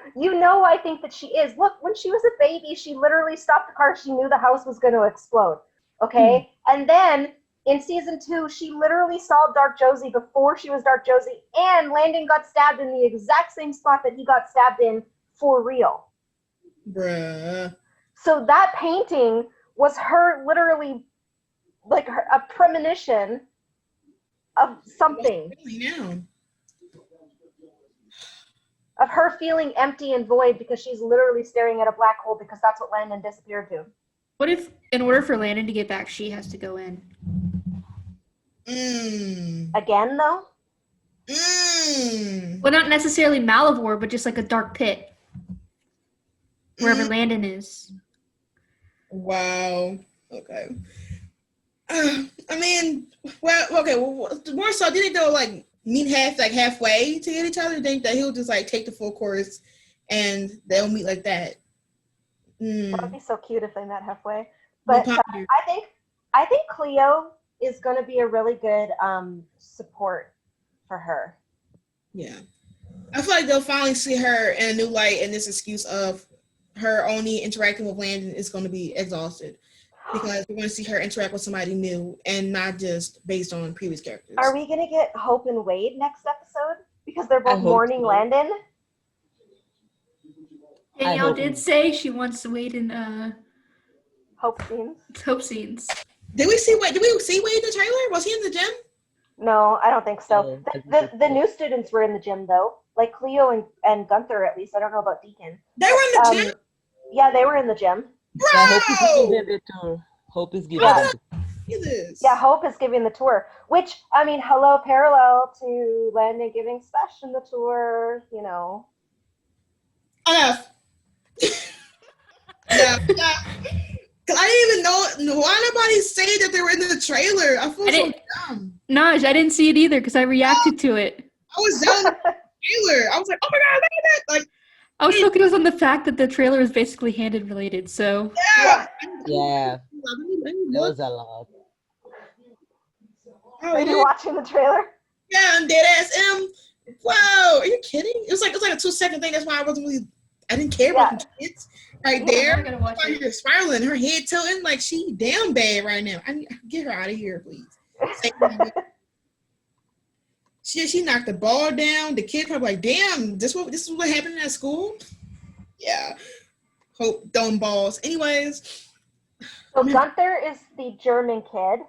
I think that she is. Look, when she was a baby, she literally stopped the car. She knew the house was going to explode. Okay? And then in season 2, she literally saw Dark Josie before she was Dark Josie, and Landon got stabbed in the exact same spot that he got stabbed in for real. Bruh. So that painting was her literally, a premonition of something. Of her feeling empty and void because she's literally staring at a black hole because that's what Landon disappeared to. What if, in order for Landon to get back, she has to go in? Again, though? Well, not necessarily Malivore, but just a dark pit. Wherever Landon is. Wow. Okay. More so, didn't they meet halfway to get each other? Think that he'll just take the full course and they'll meet like that. That would be so cute if they met halfway. But I think Cleo is going to be a really good support for her. Yeah. I feel like they'll finally see her in a new light, and this excuse of her only interacting with Landon is going to be exhausted. Because we're going to see her interact with somebody new and not just based on previous characters. Are we going to get Hope and Wade next episode? Because they're both mourning Landon? Danielle did say she wants to wait in Hope scenes. Hope scenes. Did we see Wade in the trailer? Was he in the gym? No, I don't think so. Oh, The new students were in the gym though, like Cleo and Gunther at least. I don't know about Deacon. They were in the gym? Yeah, they were in the gym. yeah, Hope is Bro! giving the tour. Hope is giving Yeah. them See this. Yeah, Hope is giving the tour, which, I mean, hello, parallel to Landon giving Sebastian the tour, you know. Enough. Yeah. Cause I didn't even know why nobody say that they were in the trailer. I feel so dumb. Naj, I didn't see it either because I reacted to it. I was down in the trailer. I was like, oh my god, look at that! Like, I was focused on the fact that the trailer is basically Handon related. So yeah. Yeah, there was a lot. Oh, Are you watching the trailer? Yeah, I'm dead ass M. Whoa, are you kidding? It was like a 2-second thing. That's why I didn't care about the kids right there. I gotta watch Why it. you're spiraling, her head tilting like she damn bad right now. I get her out of here, please. She knocked the ball down. The kid probably like, damn, this is what happened at school. Yeah, Hope throwing balls. Anyways, So Gunther is the German kid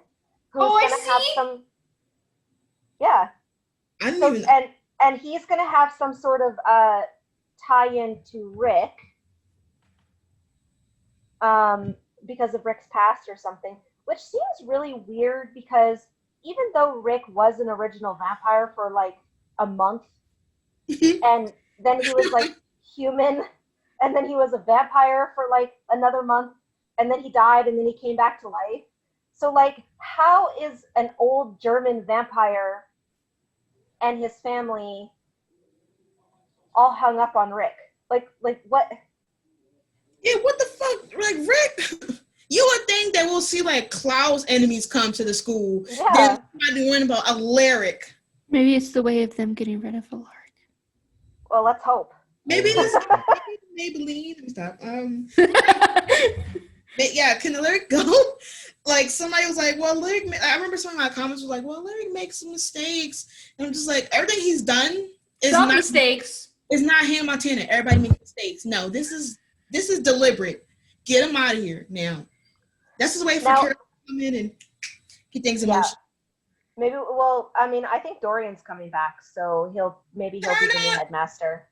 who's gonna have some. Yeah. I didn't even. And he's gonna have some sort of tie-in to Rick, because of Rick's past or something, which seems really weird because even though Rick was an original vampire for like a month, and then he was like human, and then he was a vampire for like another month, and then he died, and then he came back to life. So like, how is an old German vampire and his family all hung up on Rick? Like what? Yeah, what the fuck? Like, Rick, you would think that we'll see like Klaus enemies come to the school. Yeah. Then might be worrying about Alaric. maybe it's the way of them getting rid of Alaric. Well, let's hope. Maybe this Maybelline. Let me stop. But yeah, can Alaric go? Like, somebody was like, well, Alaric, I remember some of my comments was like, well, Alaric makes some mistakes. And I'm just like, everything he's done is Some not mistakes. It's not Hannah Montana. Everybody makes mistakes. No, this is deliberate. Get him out of here now. That's his way for Carol to come in and get things in motion. Maybe. Well, I mean, I think Dorian's coming back, so he'll be the new headmaster.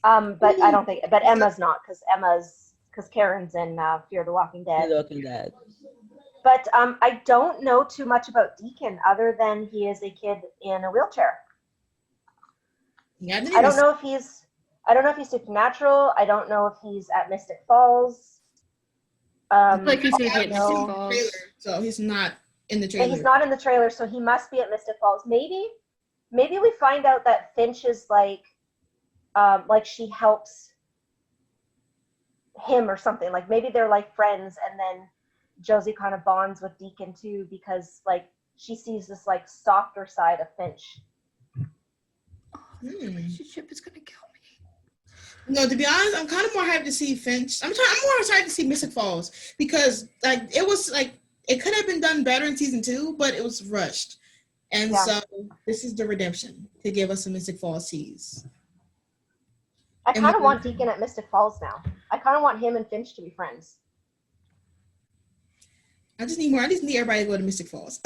But I don't think. But Emma's not, because Karen's in Fear the Walking Dead. Walking Dead. But I don't know too much about Deacon other than he is a kid in a wheelchair. Yeah, I don't know if he's supernatural. I don't know if he's at Mystic Falls. Like he's gonna be at Mystic Falls. So he's not in the trailer. And he's not in the trailer, so he must be at Mystic Falls. Maybe we find out that Finch is like she helps him or something. Like maybe they're like friends, and then Josie kind of bonds with Deacon too because like she sees this like softer side of Finch. The relationship is gonna kill me. No, to be honest, I'm kind of more happy to see Finch. I'm more excited to see Mystic Falls because like it could have been done better in season 2, but it was rushed. And so this is the redemption to give us a Mystic Falls tease. I kind of want Deacon at Mystic Falls now. I kind of want him and Finch to be friends. I just need everybody to go to Mystic Falls.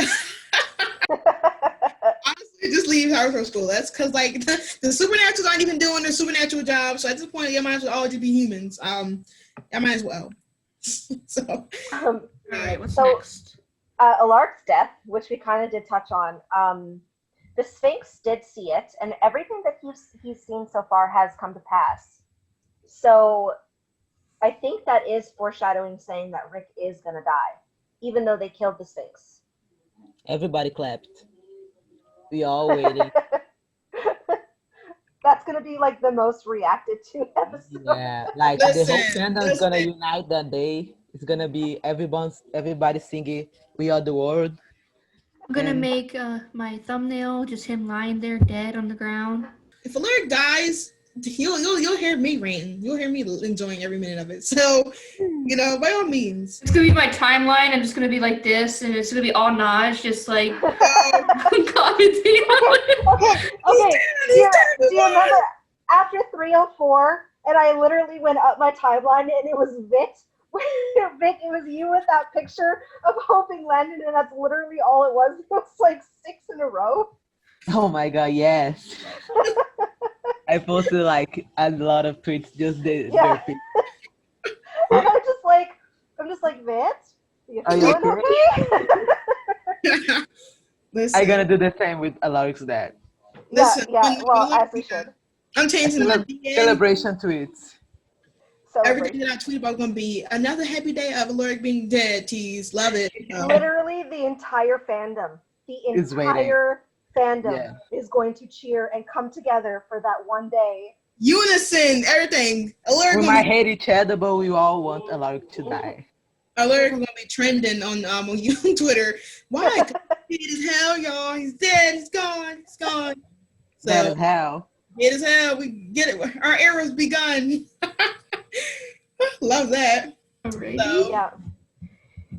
Honestly, just leave Howard School. That's because like the Supernaturals aren't even doing their supernatural job. So at this point, you might as well all just be humans. I might as well. So all right, what's next? Alaric's death, which we kind of did touch on. The Sphinx did see it, and everything that he's seen so far has come to pass. So I think that is foreshadowing, saying that Rick is gonna die, even though they killed the Sphinx. Everybody clapped. We all waiting. That's gonna be like the most reacted to episode. Yeah, like the whole fandom's gonna unite that day. It's gonna be everybody singing "We Are the World." I'm gonna make my thumbnail just him lying there dead on the ground. If Alaric dies, you'll hear me ranting. You'll hear me enjoying every minute of it. So, by all means. It's gonna be my timeline. I'm just gonna be like this, and it's gonna be all Naj, just like commenting on it. Okay. Do you remember after 304, and I literally went up my timeline, and it was Vit Vic, it was you with that picture of hoping Landon, and that's literally all it was. It was like 6 in a row. Oh my god, yes. I posted like a lot of tweets just their pic. And I'm just like, Vance, Are you okay? Listen, I'm gonna do the same with Alaric's dad. listen. Well, as we should. I'm changing my DM. Celebration tweets. Everything that I tweet about is gonna be another happy day of Alaric being dead. Tease, love it. Literally, the entire fandom, is going to cheer and come together for that one day. Unison, everything. Alaric We might hate each other, but we all want Alaric to die. Alaric is gonna be trending on Twitter. Why? Dead as hell, y'all. He's dead. He's gone. He's gone. So, dead as hell. Dead as hell. We get it. Our era's begun. Love that. So, yeah.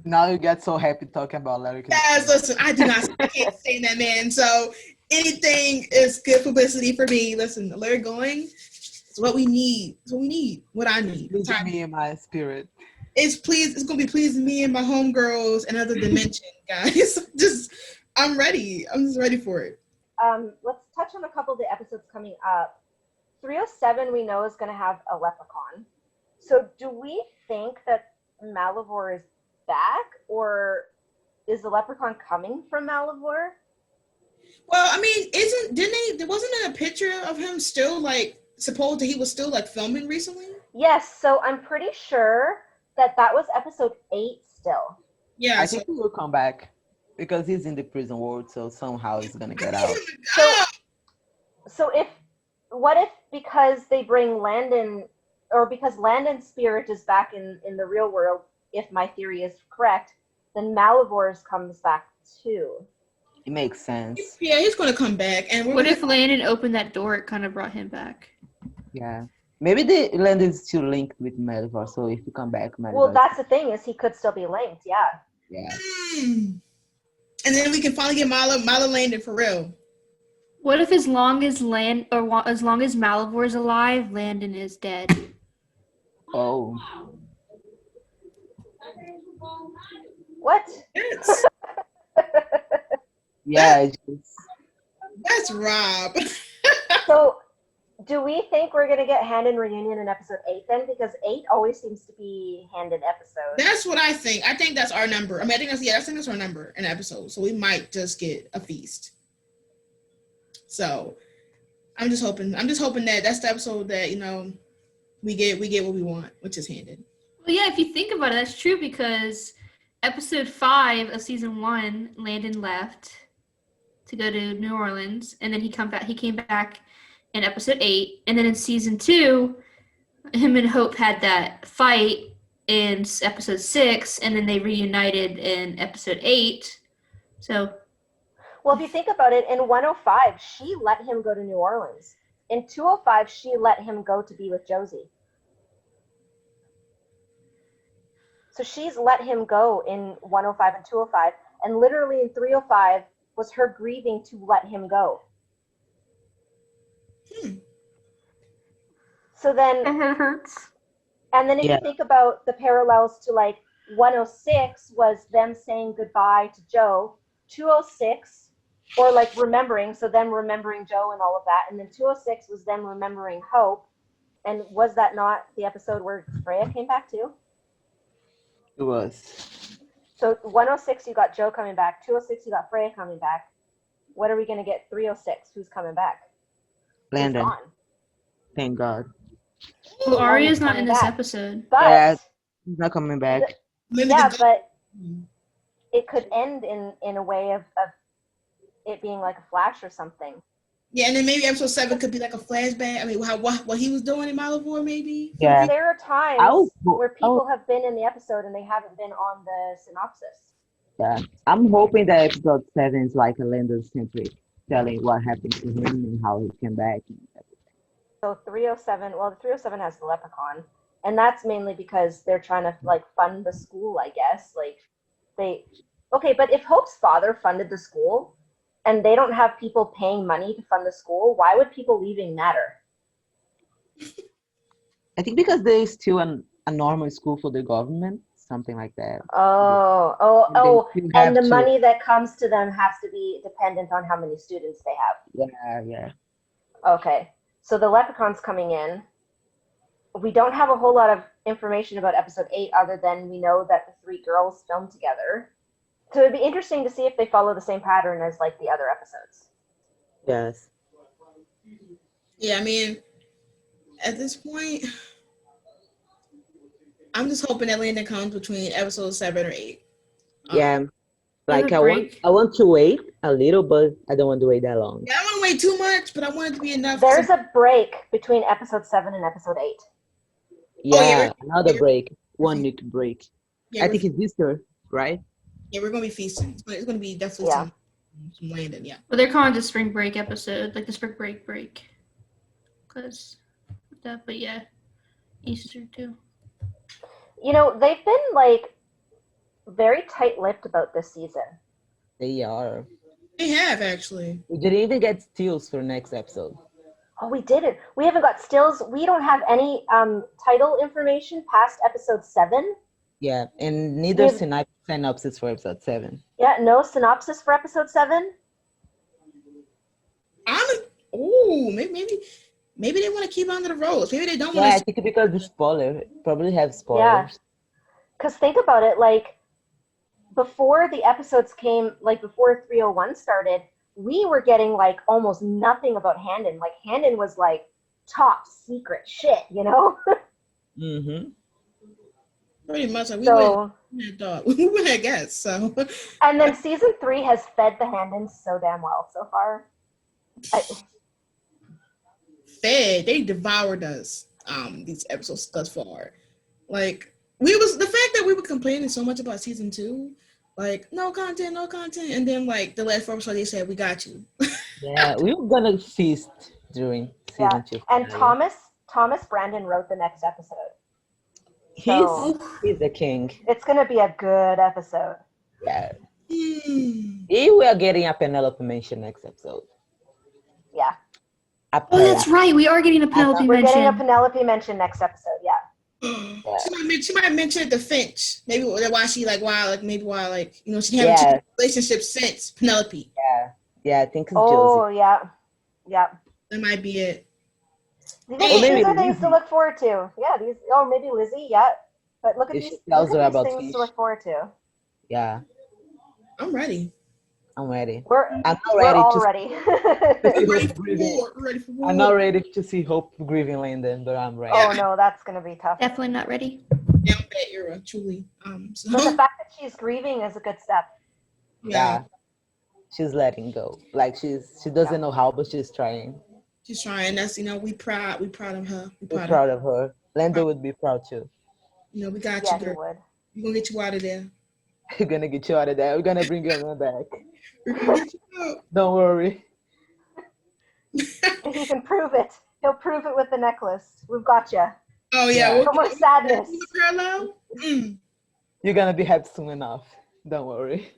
Now you get so happy talking about Alaric. Guys, listen. I can't stand that man. So anything is good publicity for me. Listen, Alaric going is what we need. It's what we need. What I need. Pleasing me in my spirit. It's gonna be pleasing me and my homegirls and other dimension, guys. I'm ready. I'm just ready for it. Let's touch on a couple of the episodes coming up. 307 we know is going to have a leprechaun. So do we think that Malivore is back, or is the leprechaun coming from Malivore? Well, I mean, wasn't there a picture of him still like supposed that he was still like filming recently? Yes, so I'm pretty sure that was episode 8 still. Yeah, I think he will come back because he's in the prison world, so somehow he's gonna get out. So what if because they bring Landon, or because Landon's spirit is back in the real world, if my theory is correct, then Malivore's comes back too. It makes sense. Yeah, he's gonna come back. And what if Landon opened that door? It kind of brought him back. Yeah. Maybe the Landon is still linked with Malivore, so if you come back, Malivore. Well, that's the thing, is he could still be linked, yeah. Yeah. And then we can finally get Mala Landon for real. What if as long as Malivore's alive, Landon is dead? Oh. What? Yes. Yeah. That's Rob. So, do we think we're going to get Handon reunion in episode 8 then? Because 8 always seems to be Handon episode. That's what I think. I think that's our number. I mean, I think that's our number in episode. So we might just get a feast. So I'm just hoping that that's the episode that, we get what we want, which is Handon. Well, yeah, if you think about it, that's true, because episode 5 of season 1, Landon left to go to New Orleans, and then he came back in episode 8, and then in season 2, him and Hope had that fight in episode 6, and then they reunited in episode 8. So, well, if you think about it, in 105, she let him go to New Orleans. In 205, she let him go to be with Josie. So she's let him go in 105 and 205, and literally in 305 was her grieving to let him go. So then, it hurts. And then if you think about the parallels to like 106 was them saying goodbye to Joe, 206, or like remembering, so them remembering Joe and all of that, and then 206 was them remembering Hope. And was that not the episode where Freya came back too? It was. So 106 you got Joe coming back, 206 you got Freya coming back. What are we going to get 306? Who's coming back? Landon. Thank God. Well, Arya's not in this episode. But yeah, he's not coming back. Yeah, but it could end in a way of it being like a flash or something. Yeah, and then maybe episode 7 could be like a flashback. I mean, what he was doing in Malivore, maybe. Yeah. There are times where people have been in the episode and they haven't been on the synopsis. Yeah, I'm hoping that episode 7 is like a Landon centric, telling what happened to him and how he came back. So 307, well, the 307 has the leprechaun, and that's mainly because they're trying to like fund the school, I guess. But if Hope's father funded the school and they don't have people paying money to fund the school, why would people leaving matter? I think because there's still a normal school for the government, something like that. And the money that comes to them has to be dependent on how many students they have. Yeah. Okay, so the leprechauns coming in. We don't have a whole lot of information about episode 8 other than we know that the 3 girls filmed together. So it'd be interesting to see if they follow the same pattern as like the other episodes. Yes. Yeah, I mean, at this point, I'm just hoping that Landon comes between episode 7 or 8. Yeah. Like I want to wait a little, but I don't want to wait that long. Yeah, I don't want to wait too much, but I want it to be enough. There's a break between episode 7 and episode 8. Yeah, another break. 1 week break. Yeah, I think it's Easter, right? Yeah, we're gonna be feasting. It's gonna be definitely some Landon, yeah. But they're calling it the spring break episode, like the spring break. But yeah, Easter too. You know, they've been like very tight-lipped about this season. They are. They have actually. We didn't even get stills for next episode. Oh, we didn't. We haven't got stills. We don't have any title information past episode 7. Yeah, and neither synopsis for episode 7. Yeah, no synopsis for episode 7. Maybe they want to keep under the ropes. Maybe they don't want to. Yeah, I think because the spoiler probably have spoilers. Yeah, because think about it, like before the episodes came, like before 301 started, we were getting like almost nothing about Handon. Like Handon was like top secret shit, you know? Mm-hmm. Pretty much. Like, we would, I guess. So. And then season 3 has fed the Handons so damn well so far. They devoured us. These episodes thus far. Like the fact that we were complaining so much about season 2. Like, no content. And then, like, the last 4 episodes, they said, we got you. Yeah, we were going to feast during season 2. And Thomas Brandon wrote the next episode. He's the king. It's going to be a good episode. Yeah. We are getting a Penelope mention next episode. Yeah. Oh, that's right. We are getting a Penelope mention. We're getting a Penelope mention next episode, yeah. She might mention it to Finch. Maybe why she she haven't relationship since Penelope. Yeah, I think it's Josie. Oh, yeah. That might be it. These are things to look forward to. Yeah, maybe Lizzie, yeah. But look at these things to look forward to. Yeah. I'm ready. I'm ready. We're all ready. I'm not ready to see Hope grieving Landon, but I'm ready. Oh no, that's gonna be tough. Definitely not ready. Yeah, that era, truly. So. But the fact that she's grieving is a good step. Yeah. She's letting go. Like she doesn't know how, but she's trying. She's trying. That's we proud of her. We're proud of her. Landon would be proud too. We got you, girl. He would. We're gonna get you out of there. We're gonna get you out of there. We're gonna bring you back. We're gonna get you out. Don't worry. He can prove it. He'll prove it with the necklace. We've got you. Oh yeah. No more sadness. Parallel. You're gonna be happy soon enough. Don't worry.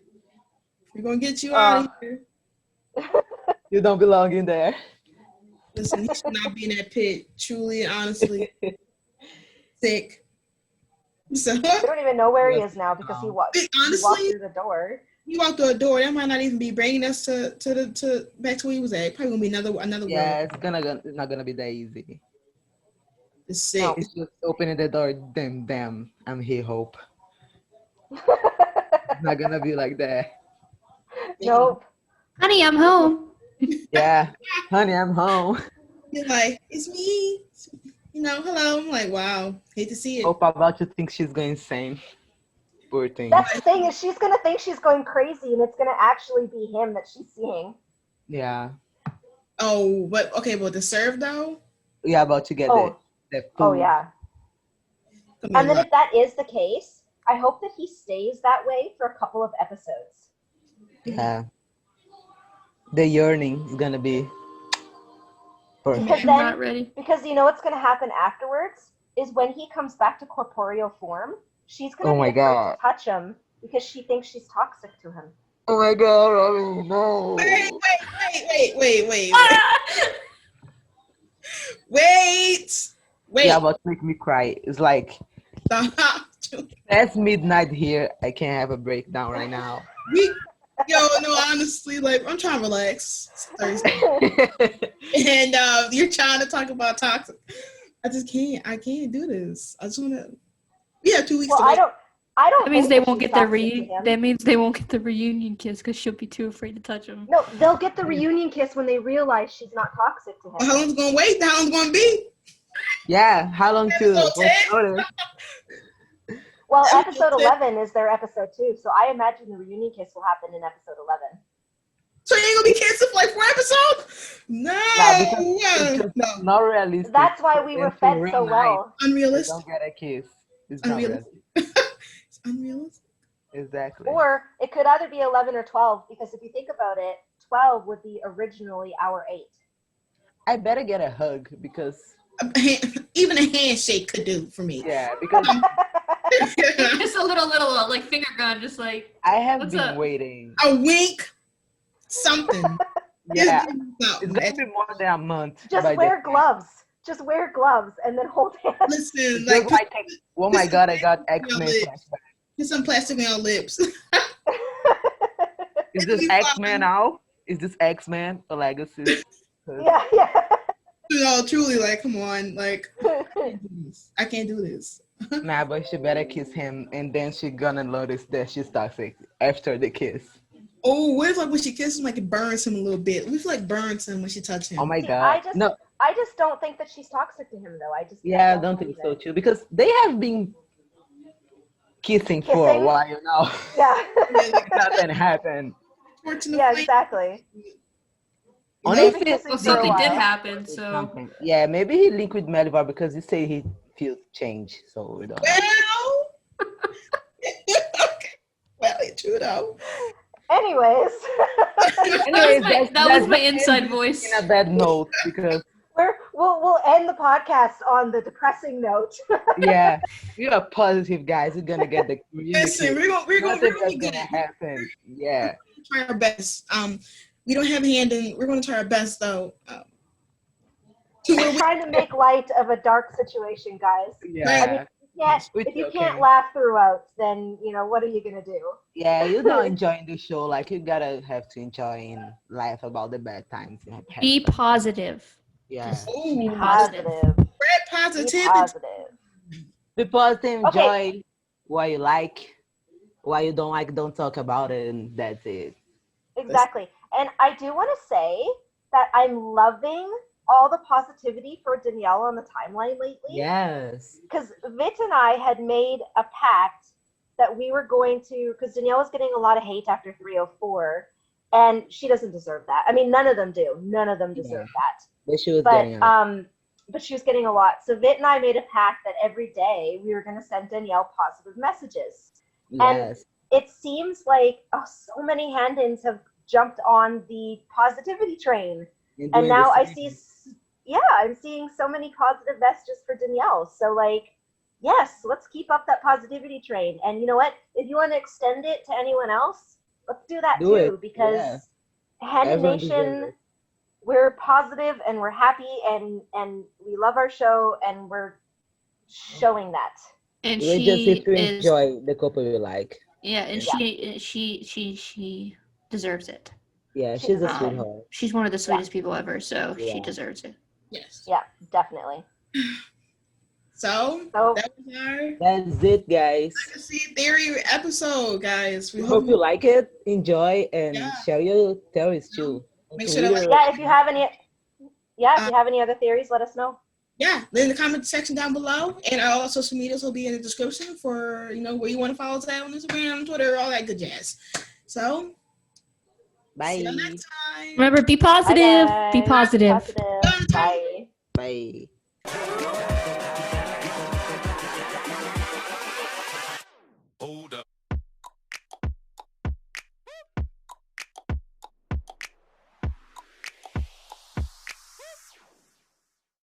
We're gonna get you out of here. You don't belong in there. Listen, he should not be in that pit. Truly, honestly, sick. So I don't even know where he is now because he walked through the door. He walked through a door. That might not even be bringing us to back to where he was at. Probably gonna be another. Yeah, it's not gonna be that easy. It's sick. No. It's just opening the door. Damn, I'm here, Hope. It's not gonna be like that. Nope. Honey, I'm home. Yeah, honey, I'm home. You're like, it's me. Hello. I'm like, wow. Hate to see it. Hope about to think she's going insane. Poor thing. That's the thing, is she's gonna think she's going crazy, and it's gonna actually be him that she's seeing. Yeah. Oh, but okay, well, the serve though. Yeah, about to get the food. Oh yeah. And then if that is the case, I hope that he stays that way for a couple of episodes. Yeah. The yearning is gonna be perfect. I'm not ready. Because you know what's gonna happen afterwards is when he comes back to corporeal form, she's gonna be afraid to touch him because she thinks she's toxic to him. Oh my god, Robyn, no. Wait. Wait. Yeah, about to make me cry. It's like Stop. That's midnight here. I can't have a breakdown right now. No, honestly, like I'm trying to relax. It's Thursday. And you're trying to talk about toxic. I just can't. I can't do this. I just want to. We have 2 weeks. Well, I don't. That means think they won't she's get their toxic to reunion. him. That means they won't get the reunion kiss because she'll be too afraid to touch him. No, they'll get the reunion kiss when they realize she's not toxic to him. How long's gonna wait? How long's gonna be? Yeah, how long to? Well, episode 11 is their episode 2, so I imagine the reunion kiss will happen in episode 11. So you ain't gonna be kissing for like 4 episodes? No, no. Not realistic. That's why we were fed so well. Unrealistic. Don't get a kiss. It's Unrealistic. not realistic. It's unrealistic. Exactly. Or it could either be 11 or 12, because if you think about it, 12 would be originally our 8. I better get a hug because Even a handshake could do for me. yeah, because Just a little like finger gun, just like I have what's been up? waiting. A wink, something. Yeah, Just it's gonna be more than a month. Just by wear then. gloves. Just wear gloves and then hold hands. Listen, Just like like oh my god, I got X-Men lips. flashback. put some plastic on your lips. Is this X-Men now? Is this X-Men or Legacies? Yeah. No, truly, like, come on, like, I can't do this. Nah, but she better kiss him, and then she gonna notice that she's toxic after the kiss. Oh, what if like when she kisses him, like it burns him a little bit? What if like burns him when she touches him? Oh my See, god! I just don't think that she's toxic to him, though. I don't think so too, because they have been kissing for a while now. Yeah. Nothing happened. Yeah, exactly. Honestly, Well, something did happen, so yeah, maybe he linked with Melvar because he said he feels change. So we don't. Well, okay. Well, it's true though. Anyways, that was my inside voice. In a bad note because we'll end the podcast on the depressing note. yeah, we are positive guys. We're gonna get the community. Listen, we're gonna Nothing get gonna happen. Yeah. Try our best. We don't have Handon. We're gonna try our best though. We're trying to make light of a dark situation, guys. Yeah. I mean, if you can't laugh throughout, then what are you gonna do? Yeah, you're not enjoying the show. Like you gotta have to enjoy and laugh about the bad times. Be positive. Yeah. Be positive. Spread positivity. Be positive. Be positive. Enjoy what you like. What you don't like, don't talk about it, and that's it. Exactly. And I do want to say that I'm loving all the positivity for Danielle on the timeline lately. Yes. Because Vit and I had made a pact that we were going to, because Danielle was getting a lot of hate after 304, and she doesn't deserve that. I mean, none of them do. None of them deserve that. But she was getting but she was getting a lot. So Vit and I made a pact that every day we were going to send Danielle positive messages. Yes. And it seems like so many Handons have jumped on the positivity train. And now I'm seeing so many positive messages for Danielle. So yes, let's keep up that positivity train. And you know what? If you want to extend it to anyone else, let's do that too. Because Handon Nation, we're positive and we're happy and we love our show and we're showing that. And we just enjoy the couple we like. Yeah, and she deserves it. Yeah, she's a sweetheart. She's one of the sweetest people ever, so she deserves it. Yes. Yeah, definitely. So that's it, guys. Legacy Theory episode, guys. We hope you like it, enjoy, and share your theories too. Make sure if you have any other theories, let us know. Yeah, in the comment section down below, and all our social medias will be in the description for where you want to follow us at on Instagram, Twitter, all that good jazz. So, bye. See you next time. Remember, be positive. Be positive. Bye. Bye.